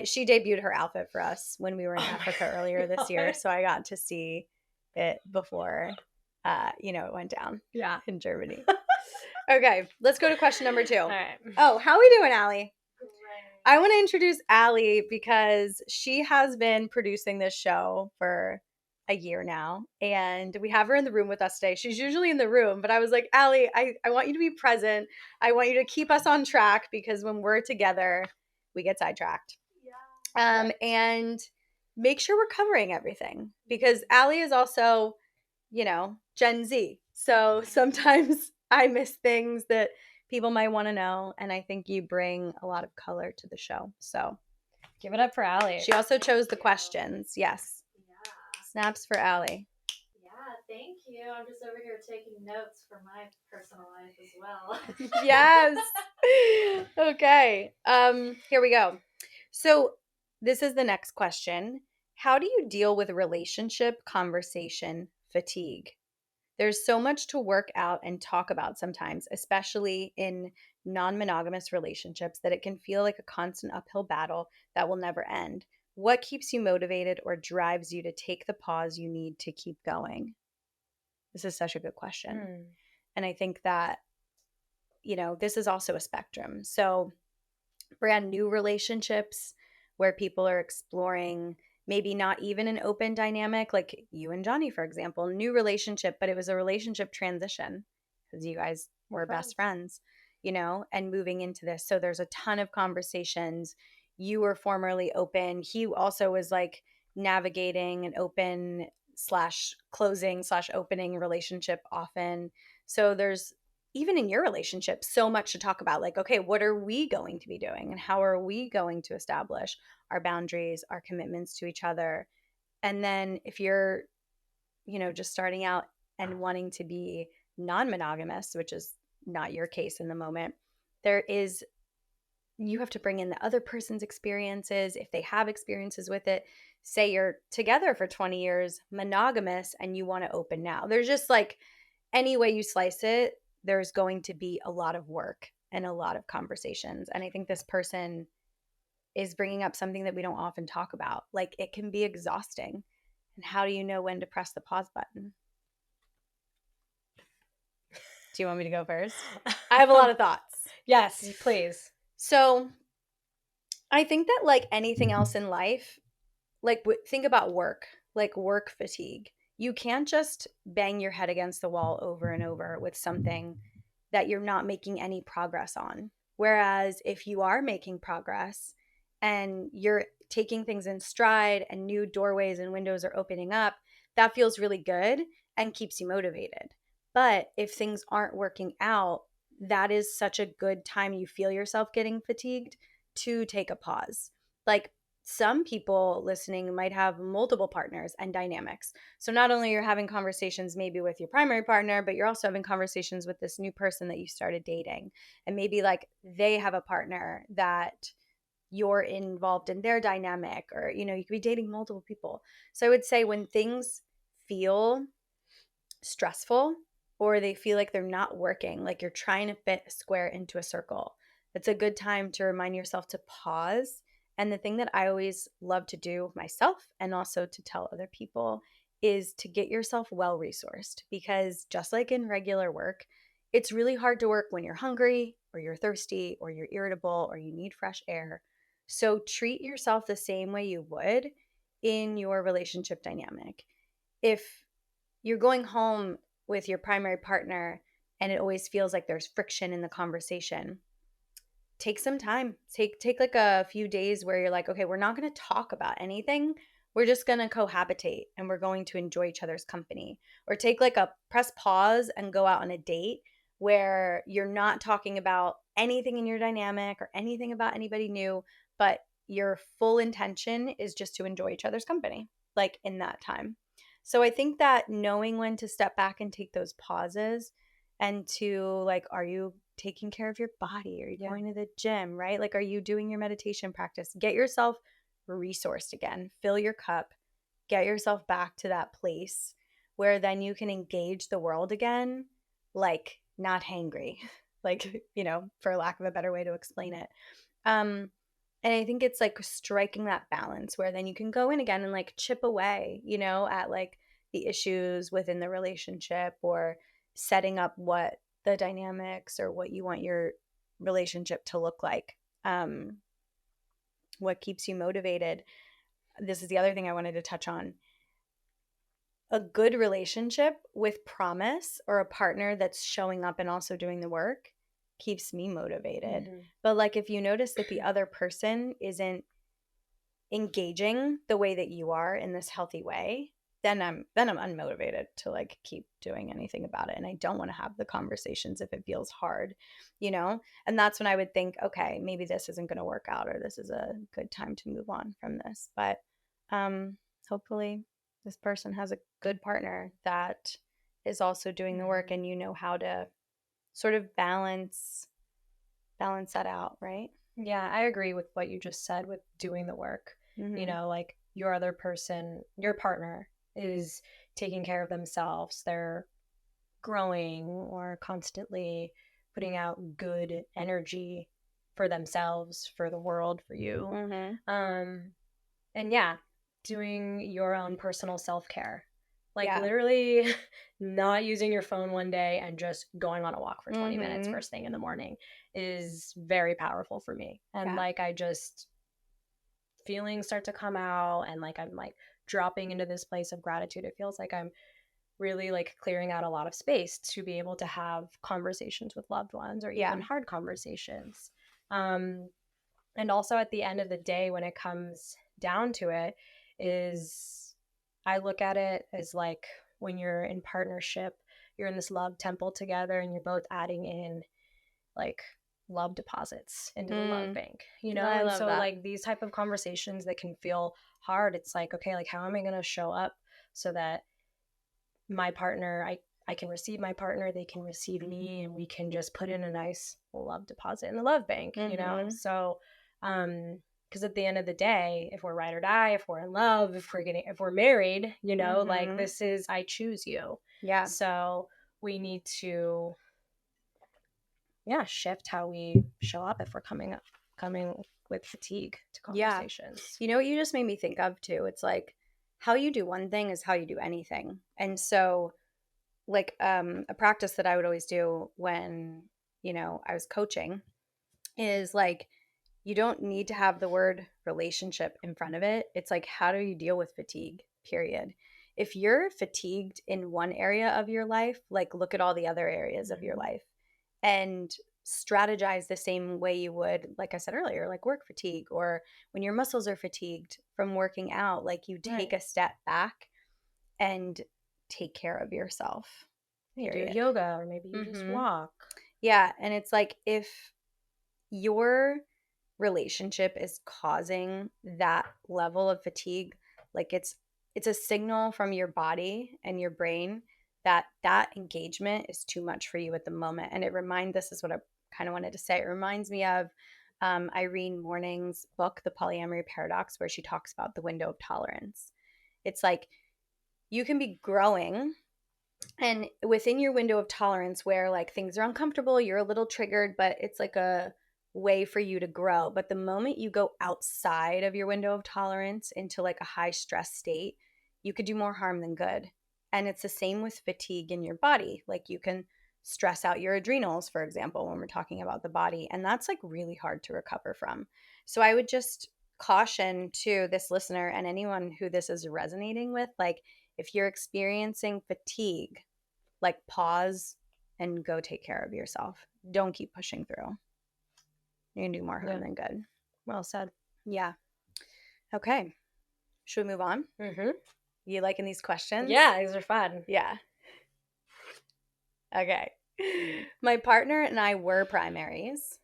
Speaker 2: She debuted her outfit for us when we were in Africa earlier this year, so I got to see it before it went down in Germany. Okay, let's go to question number 2.
Speaker 1: All right.
Speaker 2: Oh, how are we doing, Allie? I want to introduce Allie because she has been producing this show for a year now, and we have her in the room with us today. She's usually in the room, but I was like, Allie, I want you to be present. I want you to keep us on track because when we're together, we get sidetracked. Yeah. And make sure we're covering everything because Allie is also, Gen Z. So sometimes I miss things that people might want to know, and I think you bring a lot of color to the show. So
Speaker 1: give it up for Allie.
Speaker 2: She also chose the questions. Yes. Yeah. Snaps for Allie.
Speaker 3: Yeah, thank you. I'm just over here taking notes for my personal life as well.
Speaker 2: Yes. Okay. Here we go. So this is the next question. How do you deal with relationship conversation fatigue? There's so much to work out and talk about sometimes, especially in non-monogamous relationships, that it can feel like a constant uphill battle that will never end. What keeps you motivated or drives you to take the pause you need to keep going? This is such a good question. And I think that, this is also a spectrum. So brand new relationships where people are exploring maybe not even an open dynamic, like you and Johnny, for example, new relationship, but it was a relationship transition because you guys were best friends, and moving into this. So there's a ton of conversations. You were formerly open. He also was like navigating an open / closing / opening relationship often. So there's, even in your relationship, so much to talk about. Like, okay, what are we going to be doing? And how are we going to establish our boundaries, our commitments to each other? And then if you're, just starting out and wanting to be non-monogamous, which is not your case in the moment, you have to bring in the other person's experiences. If they have experiences with it, say you're together for 20 years, monogamous, and you want to open now. There's just like, any way you slice it, there's going to be a lot of work and a lot of conversations. And I think this person is bringing up something that we don't often talk about. Like, it can be exhausting. And how do you know when to press the pause button? Do you want me to go first? I have a lot of thoughts.
Speaker 1: Yes, please.
Speaker 2: So I think that like anything else in life, like think about work, like work fatigue. You can't just bang your head against the wall over and over with something that you're not making any progress on. Whereas if you are making progress and you're taking things in stride and new doorways and windows are opening up, that feels really good and keeps you motivated. But if things aren't working out, that is such a good time you feel yourself getting fatigued to take a pause. Like, some people listening might have multiple partners and dynamics. So not only you're having conversations maybe with your primary partner, but you're also having conversations with this new person that you started dating. And maybe like they have a partner that you're involved in their dynamic, or, you could be dating multiple people. So I would say when things feel stressful or they feel like they're not working, like you're trying to fit a square into a circle, it's a good time to remind yourself to pause. And the thing that I always love to do myself and also to tell other people is to get yourself well resourced, because just like in regular work, it's really hard to work when you're hungry or you're thirsty or you're irritable or you need fresh air. So treat yourself the same way you would in your relationship dynamic. If you're going home with your primary partner and it always feels like there's friction in the conversation, take some time. Take like a few days where you're like, okay, we're not going to talk about anything. We're just going to cohabitate and we're going to enjoy each other's company. Or take like a press pause and go out on a date where you're not talking about anything in your dynamic or anything about anybody new, but your full intention is just to enjoy each other's company, like in that time. So I think that knowing when to step back and take those pauses and to like, are you taking care of your body? Are you
Speaker 1: Yeah.
Speaker 2: going to the gym, right? Like, are you doing your meditation practice? Get yourself resourced again. Fill your cup. Get yourself back to that place where then you can engage the world again, like not hangry, like, you know, for lack of a better way to explain it. And I think it's like striking that balance where then you can go in again and like chip away, you know, at like the issues within the relationship, or setting up what the dynamics or what you want your relationship to look like. What keeps you motivated? This is the other thing I wanted to touch on. A good relationship with promise, or a partner that's showing up and also doing the work, keeps me motivated.
Speaker 1: Mm-hmm.
Speaker 2: But like, if you notice that the other person isn't engaging the way that you are in this healthy way, then I'm unmotivated to like keep doing anything about it. And I don't want to have the conversations if it feels hard, you know? And that's when I would think, okay, maybe this isn't going to work out, or this is a good time to move on from this. But hopefully this person has a good partner that is also doing the work, and you know how to sort of balance that out, right?
Speaker 1: Yeah, I agree with what you just said with doing the work.
Speaker 2: Mm-hmm.
Speaker 1: You know, like your other person, your partner is taking care of themselves. They're growing or constantly putting out good energy for themselves, for the world, for you.
Speaker 2: Mm-hmm.
Speaker 1: And yeah, doing your own personal self-care. Like
Speaker 2: Yeah.
Speaker 1: literally not using your phone one day and just going on a walk for 20 minutes
Speaker 2: Mm-hmm.
Speaker 1: first thing in the morning is very powerful for me. And
Speaker 2: Yeah.
Speaker 1: like I just feelings start to come out, and like I'm like dropping into this place of gratitude. It feels like I'm really like clearing out a lot of space to be able to have conversations with loved ones, or
Speaker 2: Yeah.
Speaker 1: even hard conversations. And also at the end of the day, when it comes down to it, is I look at it as like when you're in partnership, you're in this love temple together, and you're both adding in like love deposits into the love bank, you know?
Speaker 2: I
Speaker 1: And
Speaker 2: love
Speaker 1: so
Speaker 2: that.
Speaker 1: like these type of conversations that can feel hard, it's like, okay, like how am I going to show up so that my partner, I can receive my partner, they can receive me, and we can just put in a nice love deposit in the love bank, you know?
Speaker 2: Mm-hmm.
Speaker 1: So, because at the end of the day, if we're ride or die, if we're in love, if we're married, you know, like
Speaker 2: Mm-hmm.
Speaker 1: this is, I choose you.
Speaker 2: Yeah.
Speaker 1: So we need to, yeah, shift how we show up if we're coming with fatigue to
Speaker 2: Yeah.
Speaker 1: conversations.
Speaker 2: You know what you just made me think of too? It's like how you do one thing is how you do anything. And so like a practice that I would always do when, you know, I was coaching is like, you don't need to have the word relationship in front of it. It's like, how do you deal with fatigue? Period. If you're fatigued in one area of your life, like look at all the other areas of your life and strategize the same way you would, like I said earlier, like work fatigue, or when your muscles are fatigued from working out, like you take a step back and take care of yourself.
Speaker 1: You do
Speaker 2: Period.
Speaker 1: yoga, or maybe you just walk.
Speaker 2: Yeah. And it's like, if your relationship is causing that level of fatigue, like it's a signal from your body and your brain that that engagement is too much for you at the moment. And this is what I kind of wanted to say, it reminds me of Irene Morning's book, The Polyamory Paradox, where she talks about the window of tolerance. It's like you can be growing, and within your window of tolerance where like things are uncomfortable, you're a little triggered, but it's like a way for you to grow. But the moment you go outside of your window of tolerance into like a high stress state, you could do more harm than good. And it's the same with fatigue in your body. Like you can stress out your adrenals, for example, when we're talking about the body, and that's like really hard to recover from. So I would just caution to this listener and anyone who this is resonating with, like if you're experiencing fatigue, like pause and go take care of yourself. Don't keep pushing through. You're going to do more harm than good.
Speaker 1: Well said.
Speaker 2: Yeah. Okay. Should we move on?
Speaker 1: Mm-hmm.
Speaker 2: You liking these questions?
Speaker 1: Yeah, these are fun.
Speaker 2: Yeah. Okay. My partner and I were primaries,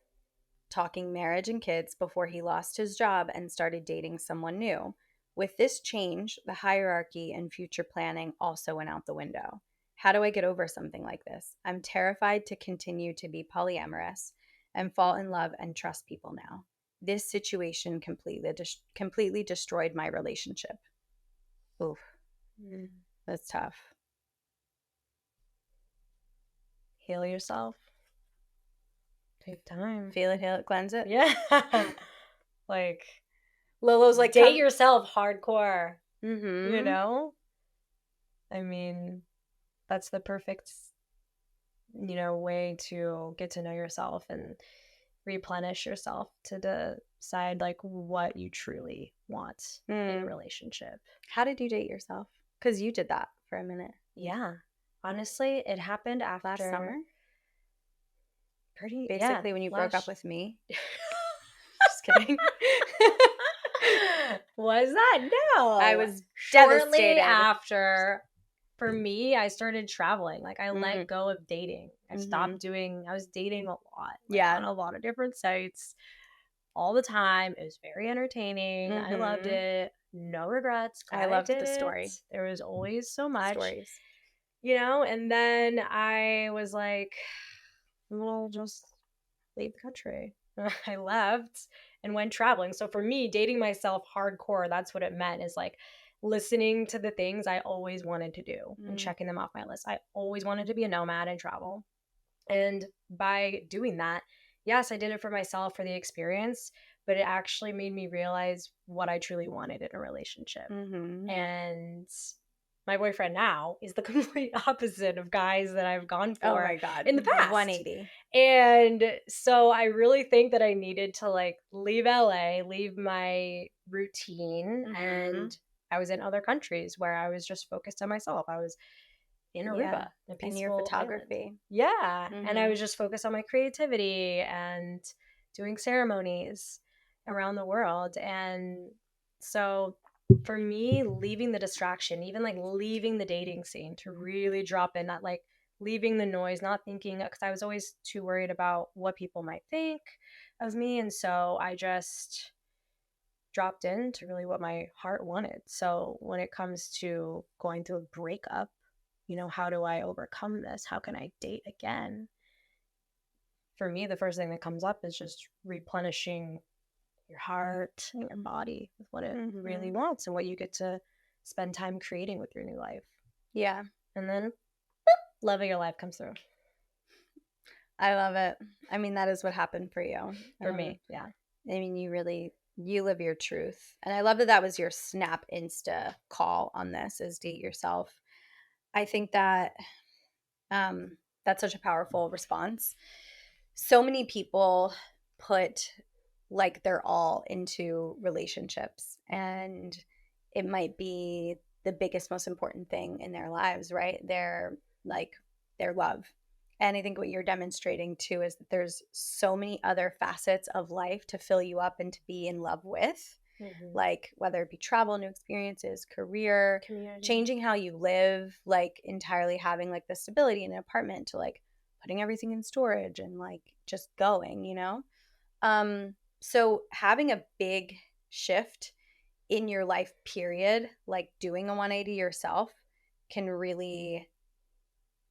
Speaker 2: talking marriage and kids before he lost his job and started dating someone new. With this change, the hierarchy and future planning also went out the window. How do I get over something like this? I'm terrified to continue to be polyamorous and fall in love and trust people now. This situation completely destroyed my relationship. Oof, that's tough.
Speaker 1: Heal yourself. Take time.
Speaker 2: Feel it, heal it, cleanse it.
Speaker 1: Yeah. Like,
Speaker 2: Lolo's like,
Speaker 1: date yourself hardcore.
Speaker 2: Mm-hmm.
Speaker 1: You know? I mean, that's the perfect, way to get to know yourself and replenish yourself to decide like what you truly want in a relationship.
Speaker 2: How did you date yourself? Because you did that for a minute.
Speaker 1: Yeah. Honestly, it happened after
Speaker 2: last summer. Basically, when you broke up with me. Just kidding.
Speaker 1: Was that? No.
Speaker 2: I was
Speaker 1: shortly
Speaker 2: devastated.
Speaker 1: After. For me, I started traveling. Like, I let go of dating. I stopped doing. I was dating a lot. On a lot of different sites all the time. It was very entertaining. I loved it. No regrets.
Speaker 2: I loved the story.
Speaker 1: There was always so much.
Speaker 2: Stories.
Speaker 1: And then I was like, well, just leave the country. I left and went traveling. So for me, dating myself hardcore, that's what it meant, is like listening to the things I always wanted to do and checking them off my list. I always wanted to be a nomad and travel. And by doing that, yes, I did it for myself, for the experience, but it actually made me realize what I truly wanted in a relationship. And my boyfriend now is the complete opposite of guys that I've gone for.
Speaker 2: Oh my God.
Speaker 1: In the past.
Speaker 2: 180.
Speaker 1: And so I really think that I needed to like leave LA, leave my routine. And I was in other countries where I was just focused on myself. I was in Aruba, a peaceful
Speaker 2: and your photography.
Speaker 1: Island. Yeah. And I was just focused on my creativity and doing ceremonies around the world. And so for me, leaving the distraction, even like leaving the dating scene to really drop in, not like leaving the noise, not thinking, because I was always too worried about what people might think of me. And so I just dropped into really what my heart wanted. So when it comes to going through a breakup, how do I overcome this? How can I date again? For me, the first thing that comes up is just replenishing your heart and your body with what it really wants and what you get to spend time creating with your new life.
Speaker 2: Yeah.
Speaker 1: And then love of your life comes through.
Speaker 2: I love it. I mean, that is what happened for you.
Speaker 1: For me, yeah.
Speaker 2: I mean, you live your truth. And I love that was your snap insta call on this, is date yourself. I think that that's such a powerful response. So many people put like their all into relationships, and it might be the biggest, most important thing in their lives, right? Their love. And I think what you're demonstrating too is that there's so many other facets of life to fill you up and to be in love with. Like whether it be travel, new experiences, career, community, changing how you live, like entirely having like the stability in an apartment to like putting everything in storage and like just going, so having a big shift in your life period, like doing a 180 yourself, can really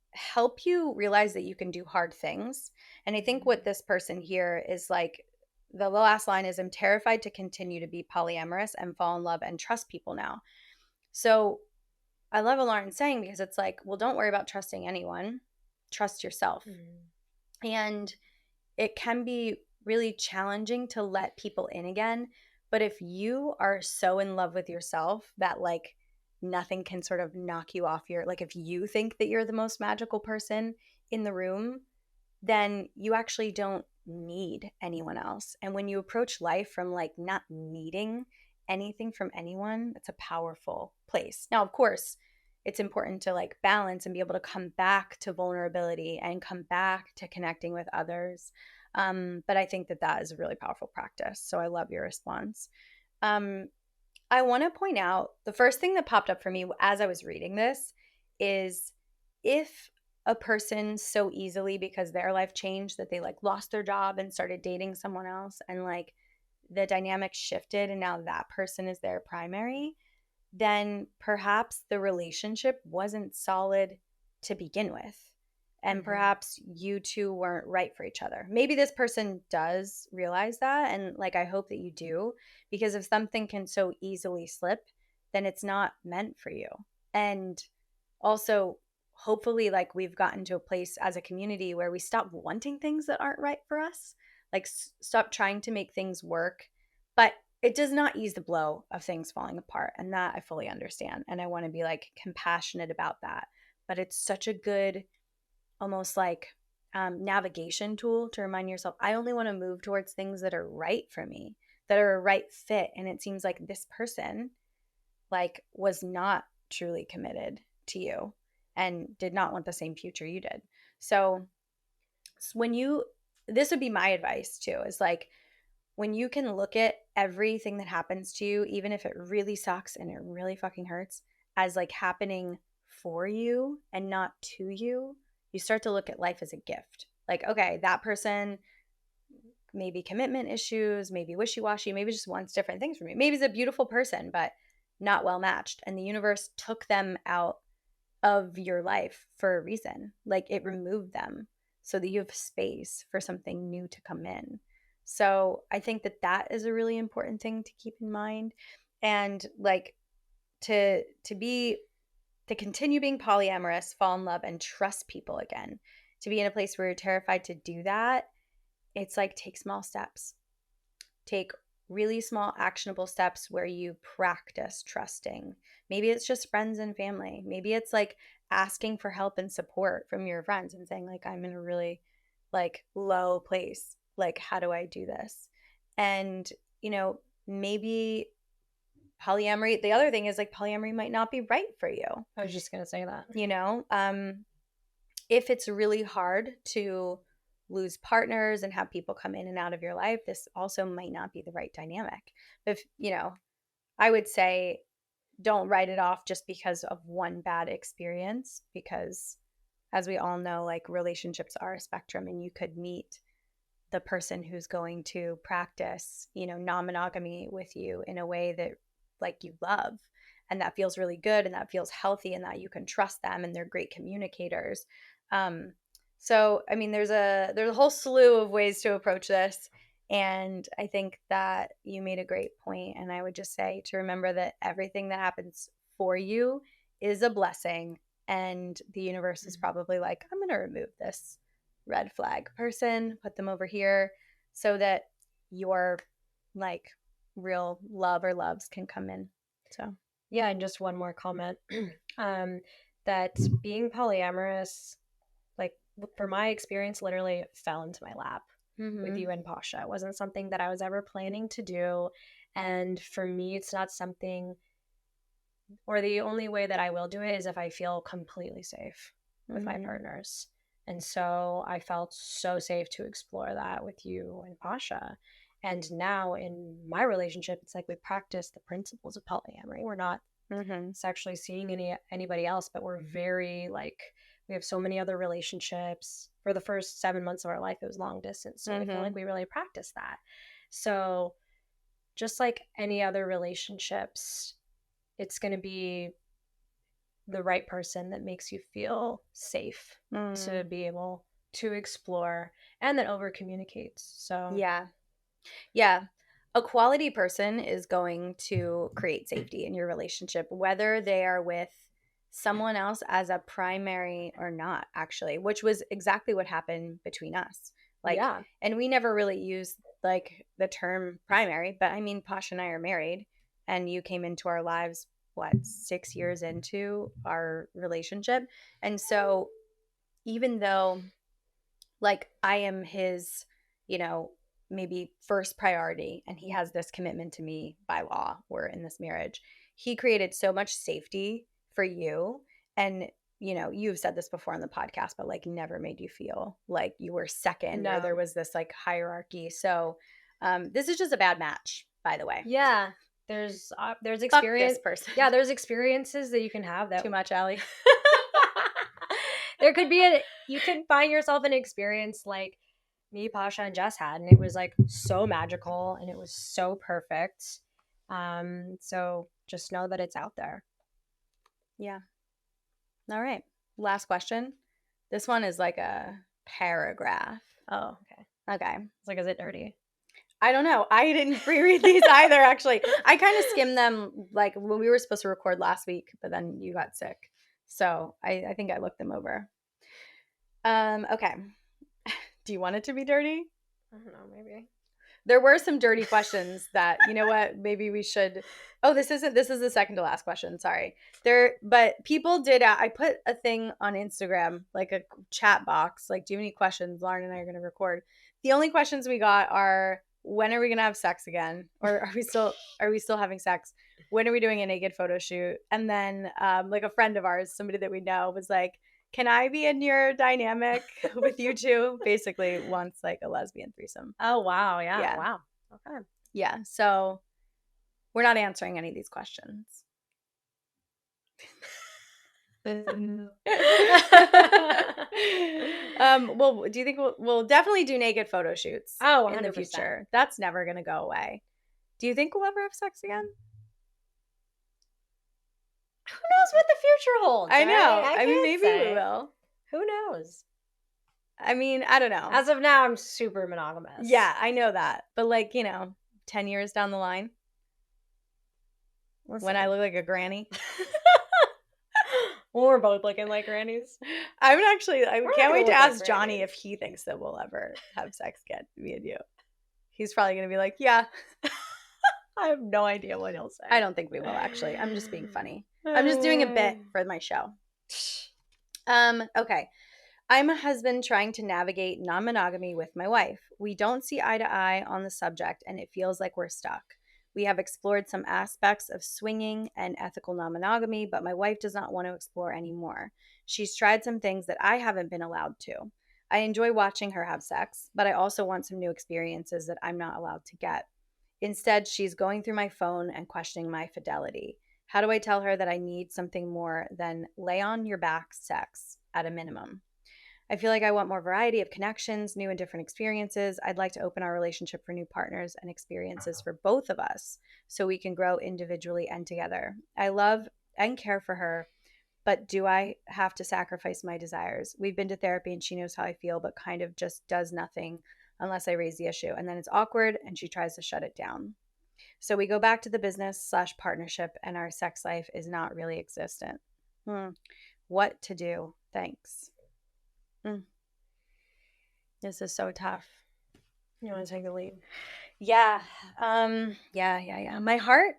Speaker 2: help you realize that you can do hard things. And I think what this person here is like, the last line is, I'm terrified to continue to be polyamorous and fall in love and trust people now. So I love what Lauren's saying, because it's like, well, don't worry about trusting anyone. Trust yourself. And it can be really challenging to let people in again. But if you are so in love with yourself that like nothing can sort of knock you off your, like if you think that you're the most magical person in the room, then you actually don't need anyone else. And when you approach life from like not needing anything from anyone, it's a powerful place. Now, of course, it's important to like balance and be able to come back to vulnerability and come back to connecting with others. But I think that is a really powerful practice. So I love your response. I want to point out, the first thing that popped up for me as I was reading this is, if a person so easily, because their life changed, that they like lost their job and started dating someone else, and like the dynamic shifted and now that person is their primary, then perhaps the relationship wasn't solid to begin with. And perhaps you two weren't right for each other. Maybe this person does realize that. And like, I hope that you do, because if something can so easily slip, then it's not meant for you. And also, hopefully, like, we've gotten to a place as a community where we stop wanting things that aren't right for us, like stop trying to make things work. But it does not ease the blow of things falling apart. And that I fully understand. And I want to be like compassionate about that. But it's such a good, almost like navigation tool to remind yourself, I only want to move towards things that are right for me, that are a right fit. And it seems like this person like was not truly committed to you and did not want the same future you did. So when you, this would be my advice too, is like, when you can look at everything that happens to you, even if it really sucks and it really fucking hurts, as like happening for you and not to you, you start to look at life as a gift. Like, okay, that person, maybe commitment issues, maybe wishy-washy, maybe just wants different things from me. Maybe he's a beautiful person, but not well matched. And the universe took them out of your life for a reason. Like, it removed them so that you have space for something new to come in. So I think that that is a really important thing to keep in mind. And like to continue being polyamorous, fall in love, and trust people again, to be in a place where you're terrified to do that, it's like take small steps. Take really small actionable steps where you practice trusting. Maybe it's just friends and family. Maybe it's like asking for help and support from your friends and saying like, I'm in a really like low place. Like, how do I do this? And, you know, maybe polyamory, the other thing is like polyamory might not be right for you.
Speaker 1: I was just going to say that.
Speaker 2: You know, if it's really hard to lose partners and have people come in and out of your life, this also might not be the right dynamic. If, you know, I would say don't write it off just because of one bad experience, because as we all know, like relationships are a spectrum, and you could meet the person who's going to practice, you know, non-monogamy with you in a way that like you love, and that feels really good, and that feels healthy, and that you can trust them, and they're great communicators. So I mean, there's a whole slew of ways to approach this, and I think that you made a great point. And I would just say to remember that everything that happens for you is a blessing, and the universe is probably like, I'm going to remove this red flag person, put them over here so that your like real love or loves can come in. So
Speaker 1: yeah, and just one more comment. That being polyamorous, like for my experience, literally fell into my lap with you and Pasha. It wasn't something that I was ever planning to do. And for me, it's not something, or the only way that I will do it is if I feel completely safe with my partners. And so I felt so safe to explore that with you and Pasha. And now in my relationship, it's like we practice the principles of polyamory. We're not sexually seeing anybody else, but we're very like, we have so many other relationships. For the first 7 months of our life, it was long distance. So I feel like we really practice that. So just like any other relationships, it's going to be the right person that makes you feel safe to be able to explore and that over communicates. So
Speaker 2: yeah, a quality person is going to create safety in your relationship, whether they are with someone else as a primary or not, actually, which was exactly what happened between us. Like, and we never really used like the term primary, but I mean, Pasha and I are married, and you came into our lives, what, 6 years into our relationship. And so even though like I am his, you know, maybe first priority, and he has this commitment to me by law, we're in this marriage, he created so much safety for you. And you know, you've said this before on the podcast, but like never made you feel like you were second or there was this like hierarchy. So this is just a bad match, by the way.
Speaker 1: Yeah, there's experience.
Speaker 2: Fuck this person.
Speaker 1: Yeah, there's experiences that you can have that
Speaker 2: Too much, Allie.
Speaker 1: There could be you can find yourself an experience like me, Pasha, and Jess had, and it was like so magical and it was so perfect. So just know that it's out there.
Speaker 2: Yeah. All right. last question. This one is like a paragraph.
Speaker 1: Oh, okay.
Speaker 2: Okay.
Speaker 1: It's like, is it dirty?
Speaker 2: I don't know. I didn't pre-read these either, actually. I kind of skimmed them like when we were supposed to record last week, but then you got sick. So I think I looked them over. Okay. Do you want it to be dirty?
Speaker 1: I don't know, maybe.
Speaker 2: There were some dirty questions that, you know what, maybe we should. Oh, this is the second to last question. Sorry. But people did, I put a thing on Instagram, like a chat box, like, do you have any questions? Lauren and I are going to record. The only questions we got are, when are we going to have sex again? Or are we still having sex? When are we doing a naked photo shoot? And then like a friend of ours, somebody that we know, was like, can I be in your dynamic with you two? Basically wants like a lesbian threesome.
Speaker 1: Oh, wow. Yeah.
Speaker 2: Yeah.
Speaker 1: Wow. Okay.
Speaker 2: Yeah. So we're not answering any of these questions. Well, do you think we'll definitely do naked photo shoots in the
Speaker 1: 100%.
Speaker 2: future? That's never going to go away. Do you think we'll ever have sex again?
Speaker 1: Who knows what the future holds?
Speaker 2: I know.
Speaker 1: Right?
Speaker 2: I mean,
Speaker 1: can't
Speaker 2: maybe
Speaker 1: say.
Speaker 2: we will.
Speaker 1: Who knows?
Speaker 2: I mean, I don't know.
Speaker 1: As of now, I'm super monogamous.
Speaker 2: Yeah, I know that. But like, 10 years down the line, when I look like a granny.
Speaker 1: Well, we're both looking like grannies.
Speaker 2: I can't wait to ask Johnny
Speaker 1: grannies.
Speaker 2: if he thinks that we'll ever have sex again, me and you. He's probably going to be like, yeah.
Speaker 1: I have no idea what he'll say.
Speaker 2: I don't think we will, actually. I'm just being funny. I'm just doing a bit for my show. Okay. I'm a husband trying to navigate non-monogamy with my wife. We don't see eye to eye on the subject, and it feels like we're stuck. We have explored some aspects of swinging and ethical non-monogamy, but my wife does not want to explore anymore. She's tried some things that I haven't been allowed to. I enjoy watching her have sex, but I also want some new experiences that I'm not allowed to get. Instead, she's going through my phone and questioning my fidelity. How do I tell her that I need something more than lay on your back sex at a minimum? I feel like I want more variety of connections, new and different experiences. I'd like to open our relationship for new partners and experiences for both of us so we can grow individually and together. I love and care for her, but do I have to sacrifice my desires? We've been to therapy and she knows how I feel, but kind of just does nothing unless I raise the issue. And then it's awkward and she tries to shut it down. So we go back to the business/partnership and our sex life is not really existent. What to do? Thanks. This is so tough.
Speaker 1: You want to take the lead?
Speaker 2: Yeah. Yeah. My heart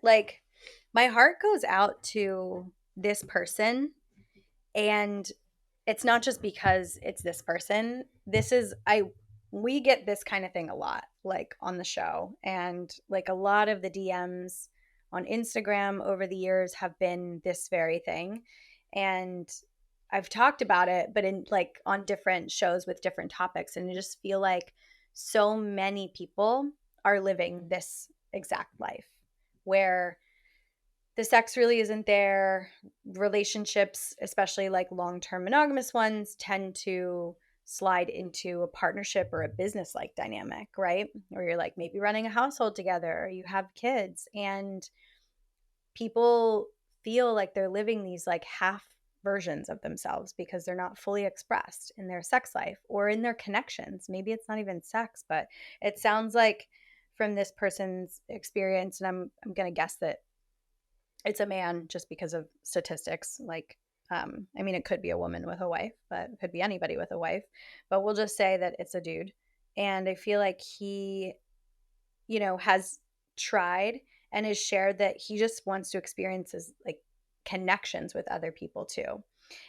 Speaker 2: goes out to this person, and it's not just because it's this person. We get this kind of thing a lot, like on the show, and like a lot of the DMs on Instagram over the years have been this very thing. And I've talked about it, but in like on different shows with different topics. And I just feel like so many people are living this exact life where the sex really isn't there. Relationships, especially like long-term monogamous ones, tend to slide into a partnership or a business-like dynamic, right? Where you're like maybe running a household together, or you have kids, and people feel like they're living these like half versions of themselves because they're not fully expressed in their sex life or in their connections. Maybe it's not even sex, but it sounds like from this person's experience, and I'm going to guess that it's a man just because of statistics. Like, I mean, it could be a woman with a wife, but it could be anybody with a wife. But we'll just say that it's a dude. And I feel like he, has tried and has shared that he just wants to experience his like connections with other people too.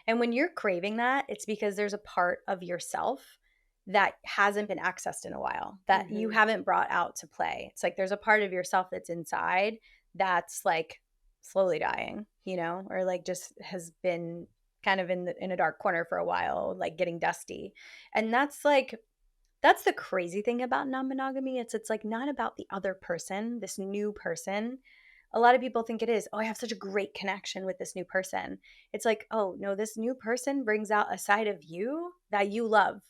Speaker 2: And when you're craving that, it's because there's a part of yourself that hasn't been accessed in a while, that you haven't brought out to play. It's like there's a part of yourself that's inside that's like slowly dying, or like just has been kind of in a dark corner for a while, like getting dusty. And that's the crazy thing about non-monogamy. It's like not about the other person, this new person. A lot of people think it is. Oh, I have such a great connection with this new person. It's like, oh, no, this new person brings out a side of you that you love,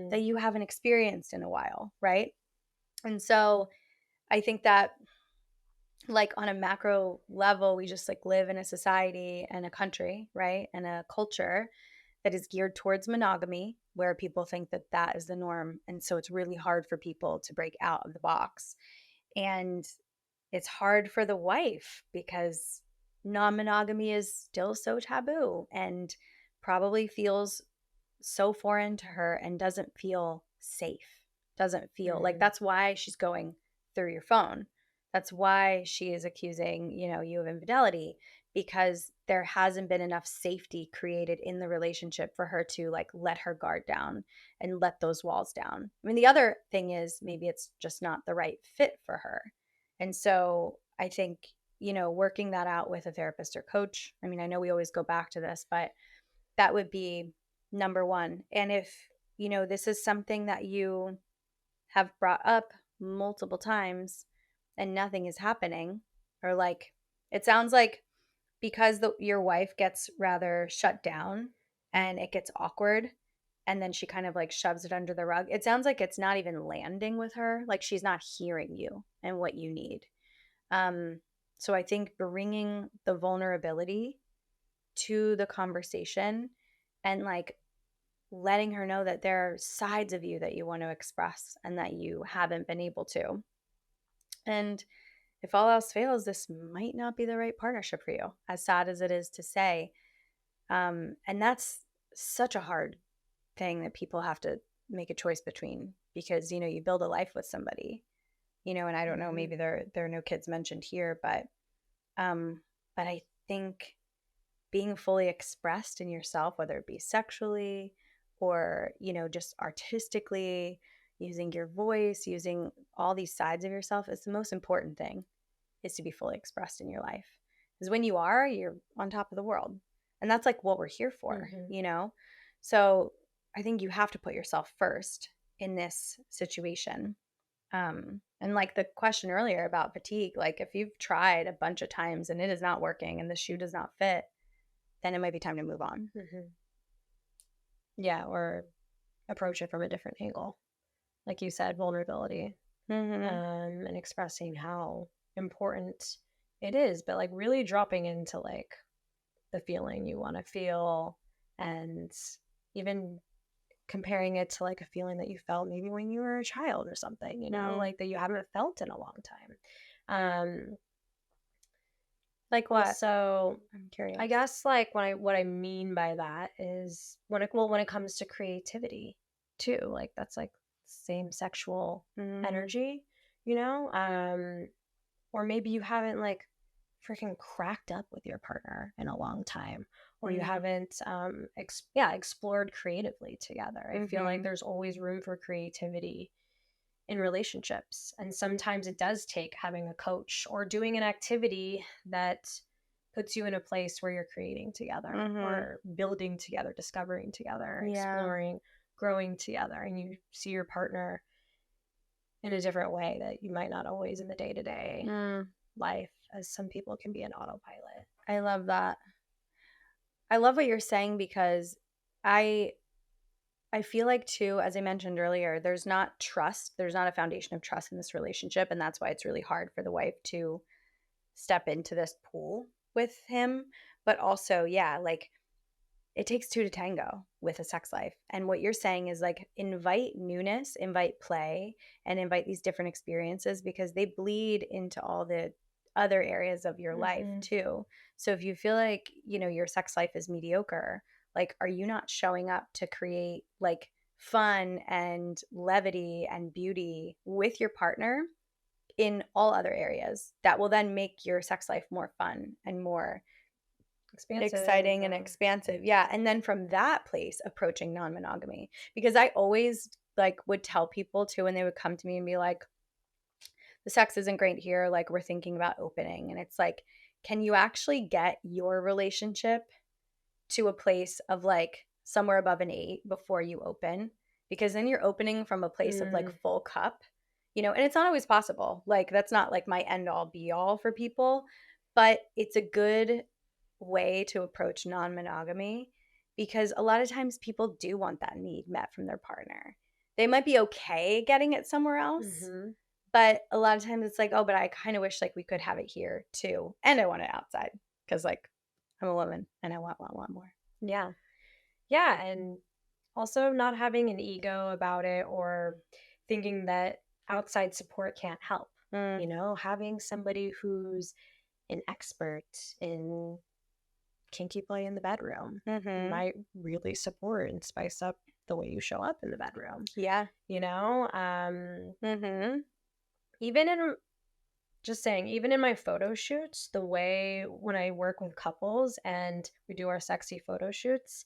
Speaker 2: that you haven't experienced in a while, right? And so I think that like on a macro level, we just like live in a society and a country, right? And a culture that is geared towards monogamy, where people think that that is the norm. And so it's really hard for people to break out of the box. And it's hard for the wife because non-monogamy is still so taboo and probably feels so foreign to her and doesn't feel safe. Doesn't feel like that's why she's going through your phone. That's why she is accusing, you of infidelity, because there hasn't been enough safety created in the relationship for her to like let her guard down and let those walls down. I mean, the other thing is maybe it's just not the right fit for her. And so I think, working that out with a therapist or coach. I mean, I know we always go back to this, but that would be number one. And if, this is something that you have brought up multiple times and nothing is happening, or like it sounds like because your wife gets rather shut down and it gets awkward and then she kind of like shoves it under the rug, it sounds like it's not even landing with her, like she's not hearing you and what you need. So I think bringing the vulnerability to the conversation and like letting her know that there are sides of you that you want to express and that you haven't been able to. And if all else fails, this might not be the right partnership for you, as sad as it is to say. And that's such a hard thing that people have to make a choice between, because, you build a life with somebody, and I don't know, maybe there are no kids mentioned here, but I think being fully expressed in yourself, whether it be sexually or, just artistically, using your voice, using all these sides of yourself, is the most important thing, is to be fully expressed in your life. Because when you are, you're on top of the world. And that's like what we're here for, So I think you have to put yourself first in this situation. And like the question earlier about fatigue, like if you've tried a bunch of times and it is not working and the shoe does not fit, then it might be time to move on.
Speaker 1: Yeah, or approach it from a different angle. Like you said, vulnerability, and expressing how important it is, but like really dropping into like the feeling you want to feel, and even comparing it to like a feeling that you felt maybe when you were a child or something, like that you haven't felt in a long time.
Speaker 2: Like what?
Speaker 1: Also,
Speaker 2: I'm curious.
Speaker 1: I guess like what I mean by that is when it comes to creativity too, like that's like same sexual energy, or maybe you haven't like freaking cracked up with your partner in a long time, or you haven't explored creatively together. I feel like there's always room for creativity in relationships, and sometimes it does take having a coach or doing an activity that puts you in a place where you're creating together, or building together, discovering together, exploring, growing together, and you see your partner in a different way that you might not always in the day-to-day life, as some people can be an autopilot.
Speaker 2: I love that. I love what you're saying, because I feel like too, as I mentioned earlier, there's not trust. There's not a foundation of trust in this relationship. And that's why it's really hard for the wife to step into this pool with him. But also, yeah, like it takes two to tango with a sex life. And what you're saying is like invite newness, invite play, and invite these different experiences, because they bleed into all the other areas of your life too. So if you feel like, your sex life is mediocre, like, are you not showing up to create like fun and levity and beauty with your partner in all other areas that will then make your sex life more fun and more exciting and expansive? Yeah. And then from that place, approaching non-monogamy, because I always like would tell people too, when they would come to me and be like, the sex isn't great here, like we're thinking about opening. And it's like, can you actually get your relationship to a place of like somewhere above an 8 before you open? Because then you're opening from a place of like full cup, and it's not always possible. Like that's not like my end all be all for people, but it's a good way to approach non-monogamy, because a lot of times people do want that need met from their partner. They might be okay getting it somewhere else, but a lot of times it's like, oh, but I kind of wish like we could have it here too, and I want it outside because like I'm a woman and I want more.
Speaker 1: Yeah, Yeah, and also not having an ego about it or thinking that outside support can't help. You know, having somebody who's an expert in kinky play in the bedroom might really support and spice up the way you show up in the bedroom.
Speaker 2: Yeah.
Speaker 1: You know, even in just saying, even in my photo shoots, the way when I work with couples and we do our sexy photo shoots,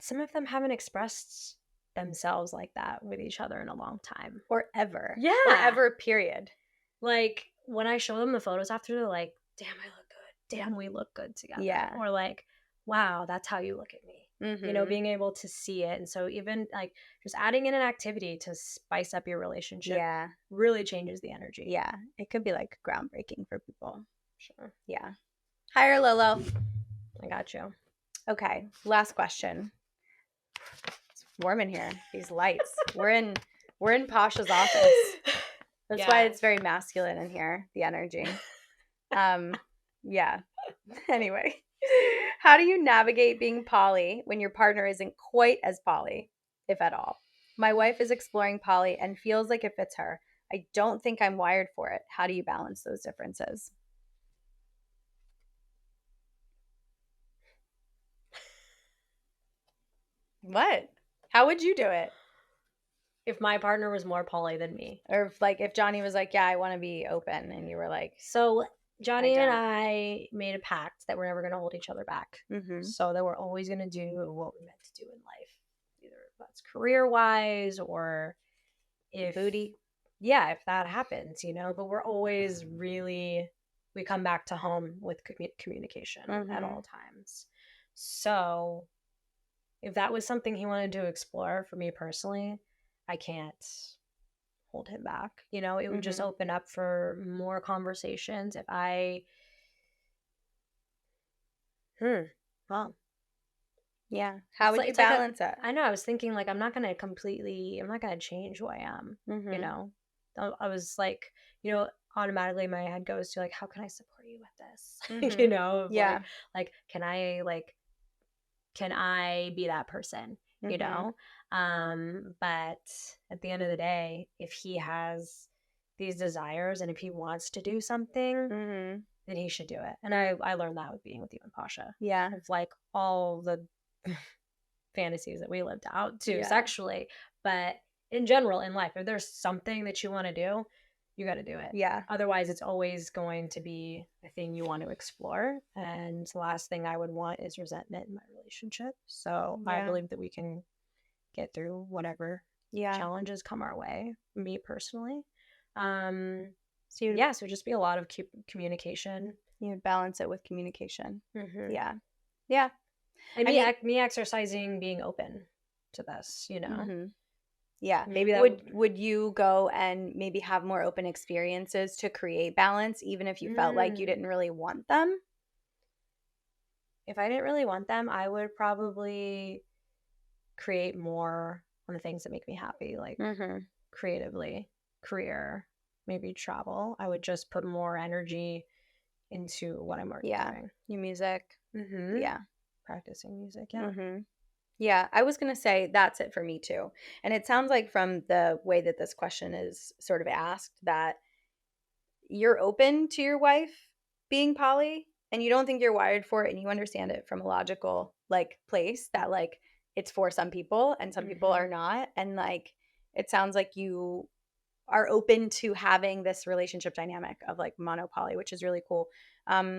Speaker 1: some of them haven't expressed themselves like that with each other in a long time.
Speaker 2: Or ever.
Speaker 1: Yeah.
Speaker 2: Or ever, period.
Speaker 1: Like, when I show them the photos after, they're like, damn, I look good. Damn, we look good together.
Speaker 2: Yeah.
Speaker 1: Or like, wow, that's how you look at me. You know, being able to see it. And so even like just adding in an activity to spice up your relationship really changes the energy.
Speaker 2: Yeah. It could be like groundbreaking for people.
Speaker 1: Sure.
Speaker 2: Yeah. Hire Lolo.
Speaker 1: I got you.
Speaker 2: Okay. Last question. It's warm in here. These lights. We're in Pasha's office. That's why it's very masculine in here, the energy. Yeah. Anyway. How do you navigate being poly when your partner isn't quite as poly, if at all? My wife is exploring poly and feels like it fits her. I don't think I'm wired for it. How do you balance those differences? What? How would you do it?
Speaker 1: If my partner was more poly than me.
Speaker 2: Or if Johnny was like, yeah, I want to be open, and you were like,
Speaker 1: so Johnny and I made a pact that we're never going to hold each other back. So that we're always going to do what we're meant to do in life, either that's career-wise or if
Speaker 2: booty.
Speaker 1: Yeah, if that happens, you know. But we're always we come back to home with communication at all times. So if that was something he wanted to explore, for me personally, I can't hold him back. You know, it would just open up for more conversations if I well,
Speaker 2: yeah. How would you balance it?
Speaker 1: I know, I was thinking like I'm not gonna change who I am. You know, I was like, you know, automatically my head goes to like, how can I support you with this? You know, like can I be that person? You know, but at the end of the day, if he has these desires and if he wants to do something, then he should do it. And I learned that with being with you and Pasha.
Speaker 2: Yeah,
Speaker 1: of like all the fantasies that we lived out too sexually, but in general in life, if there's something that you want to do, you got to do it.
Speaker 2: Yeah.
Speaker 1: Otherwise, it's always going to be a thing you want to explore. And the last thing I would want is resentment in my relationship. So I believe that we can get through whatever challenges come our way, me personally. So just be a lot of communication.
Speaker 2: You would balance it with communication. Yeah.
Speaker 1: And me exercising being open to this, you know.
Speaker 2: Yeah. Maybe that would you go and maybe have more open experiences to create balance, even if you felt like you didn't really want them?
Speaker 1: If I didn't really want them, I would probably create more on the things that make me happy, like creatively, career, maybe travel. I would just put more energy into what I'm already doing.
Speaker 2: Your music. Yeah.
Speaker 1: Practicing music.
Speaker 2: Yeah, I was going to say that's it for me too. And it sounds like from the way that this question is sort of asked that you're open to your wife being poly and you don't think you're wired for it and you understand it from a logical place that it's for some people and some people are not. And it sounds like you are open to having this relationship dynamic of monopoly, which is really cool.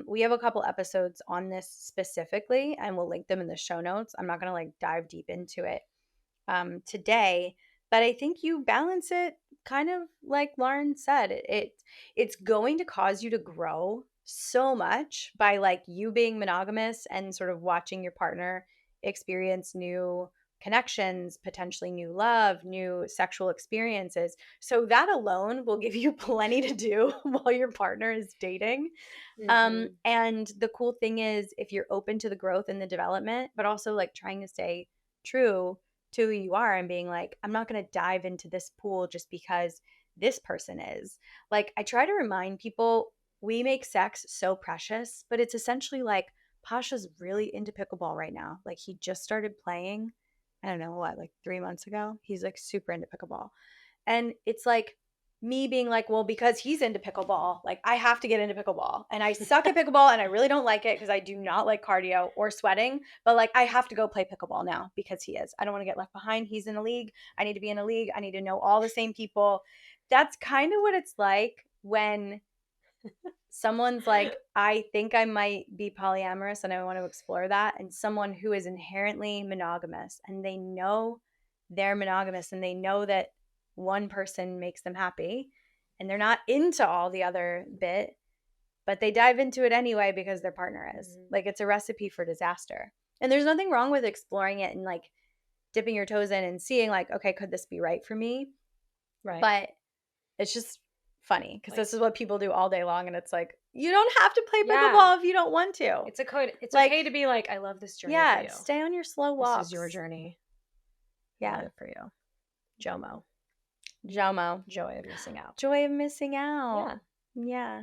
Speaker 2: We have a couple episodes on this specifically, and we'll link them in the show notes. I'm not going to dive deep into it today, but I think you balance it kind of like Lauren said. It's going to cause you to grow so much by you being monogamous and sort of watching your partner experience new connections, potentially new love, new sexual experiences. So that alone will give you plenty to do while your partner is dating. And the cool thing is if you're open to the growth and the development, but also trying to stay true to who you are and being I'm not going to dive into this pool just because this person is. I try to remind people we make sex so precious, but it's essentially Pasha's really into pickleball right now. Like he just started playing, I don't know what, like 3 months ago. He's like super into pickleball. And it's like me being like, well, because he's into pickleball, like I have to get into pickleball. And I suck at pickleball and I really don't like it because I do not like cardio or sweating. But like I have to go play pickleball now because he is. I don't want to get left behind. He's in a league. I need to be in a league. I need to know all the same people. That's kind of what it's like when someone's like, I think I might be polyamorous and I want to explore that. And someone who is inherently monogamous and they know they're monogamous and they know that one person makes them happy and they're not into all the other bit, but they dive into it anyway because their partner is. Like it's a recipe for disaster. And there's nothing wrong with exploring it and like dipping your toes in and seeing like, okay, could this be right for me?
Speaker 1: Right.
Speaker 2: But it's just funny because this is what people do all day long. And it's like, you don't have to play pickleball if you don't want to.
Speaker 1: It's like, okay to be like, I love this journey for you.
Speaker 2: Stay on your slow walks.
Speaker 1: This is your journey.
Speaker 2: Yeah.
Speaker 1: I love it for you. JOMO. Joy of missing out.
Speaker 2: Joy of missing out. Yeah.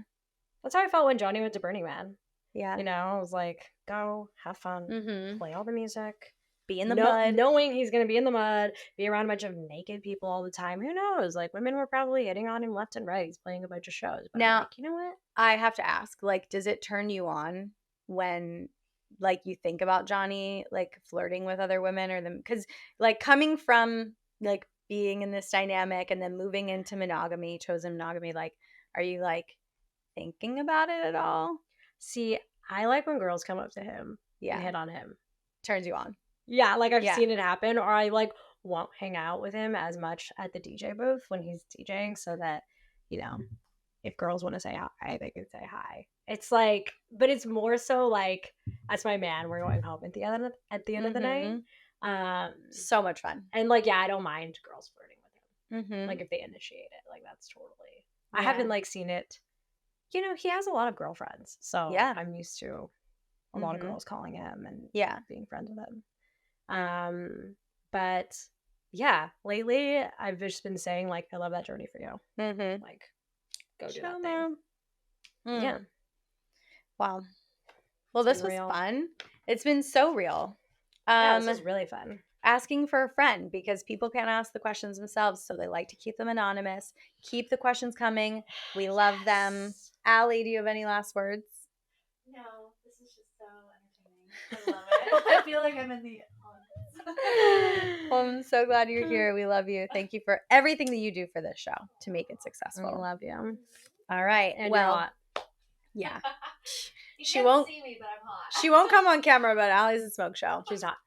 Speaker 1: That's how I felt when Johnny went to Burning Man.
Speaker 2: Yeah.
Speaker 1: You know, I was like, go, have fun, play all the music.
Speaker 2: Be in the mud.
Speaker 1: Knowing he's going to be in the mud, be around a bunch of naked people all the time. Who knows? Like, women were probably hitting on him left and right. He's playing a bunch of shows. But
Speaker 2: now,
Speaker 1: I'm like, you know what?
Speaker 2: I have to ask, like, does it turn you on when, like, you think about Johnny, like, flirting with other women or them? Because, like, coming from, like, being in this dynamic and then moving into monogamy, chosen monogamy, like, are you, like, thinking about it at all?
Speaker 1: See, I like when girls come up to him and hit on him.
Speaker 2: Turns you on.
Speaker 1: Yeah, like I've seen it happen, or I like won't hang out with him as much at the DJ booth when he's DJing so that, you know, if girls want to say hi, they can say hi. It's like, but it's more so like, that's my man, we're going home at the end of the night.
Speaker 2: So much fun.
Speaker 1: And like, yeah, I don't mind girls flirting with him. Like if they initiate it, like that's totally, I haven't like seen it. You know, he has a lot of girlfriends, so I'm used to a lot of girls calling him and being friends with him. But yeah, lately I've just been saying like, I love that journey for you. Like, go do that thing. Yeah.
Speaker 2: Wow. Well, this was fun. It's been so real.
Speaker 1: This was really fun.
Speaker 2: Asking for a friend because people can't ask the questions themselves, so they like to keep them anonymous. Keep the questions coming. We love them. Allie, do you have any last words?
Speaker 3: No, this is just so entertaining. I love it. I feel like I'm in the
Speaker 2: Well, I'm so glad you're here. We love you. Thank you for everything that you do for this show to make it successful.
Speaker 1: I love you.
Speaker 2: All right.
Speaker 1: And
Speaker 2: well, yeah.
Speaker 3: She won't see me, but I'm hot.
Speaker 2: She won't come on camera, but Allie's a smoke show.
Speaker 1: She's hot.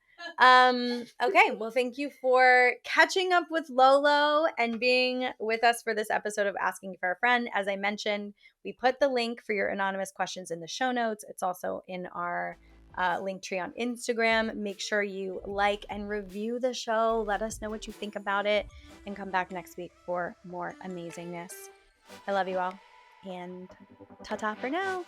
Speaker 2: Okay. Well, thank you for catching up with Lolo and being with us for this episode of Asking for a Friend. As I mentioned, we put the link for your anonymous questions in the show notes. It's also in our link tree on Instagram. Make sure you like and review the show. Let us know what you think about it and come back next week for more amazingness. I love you all and ta-ta for now.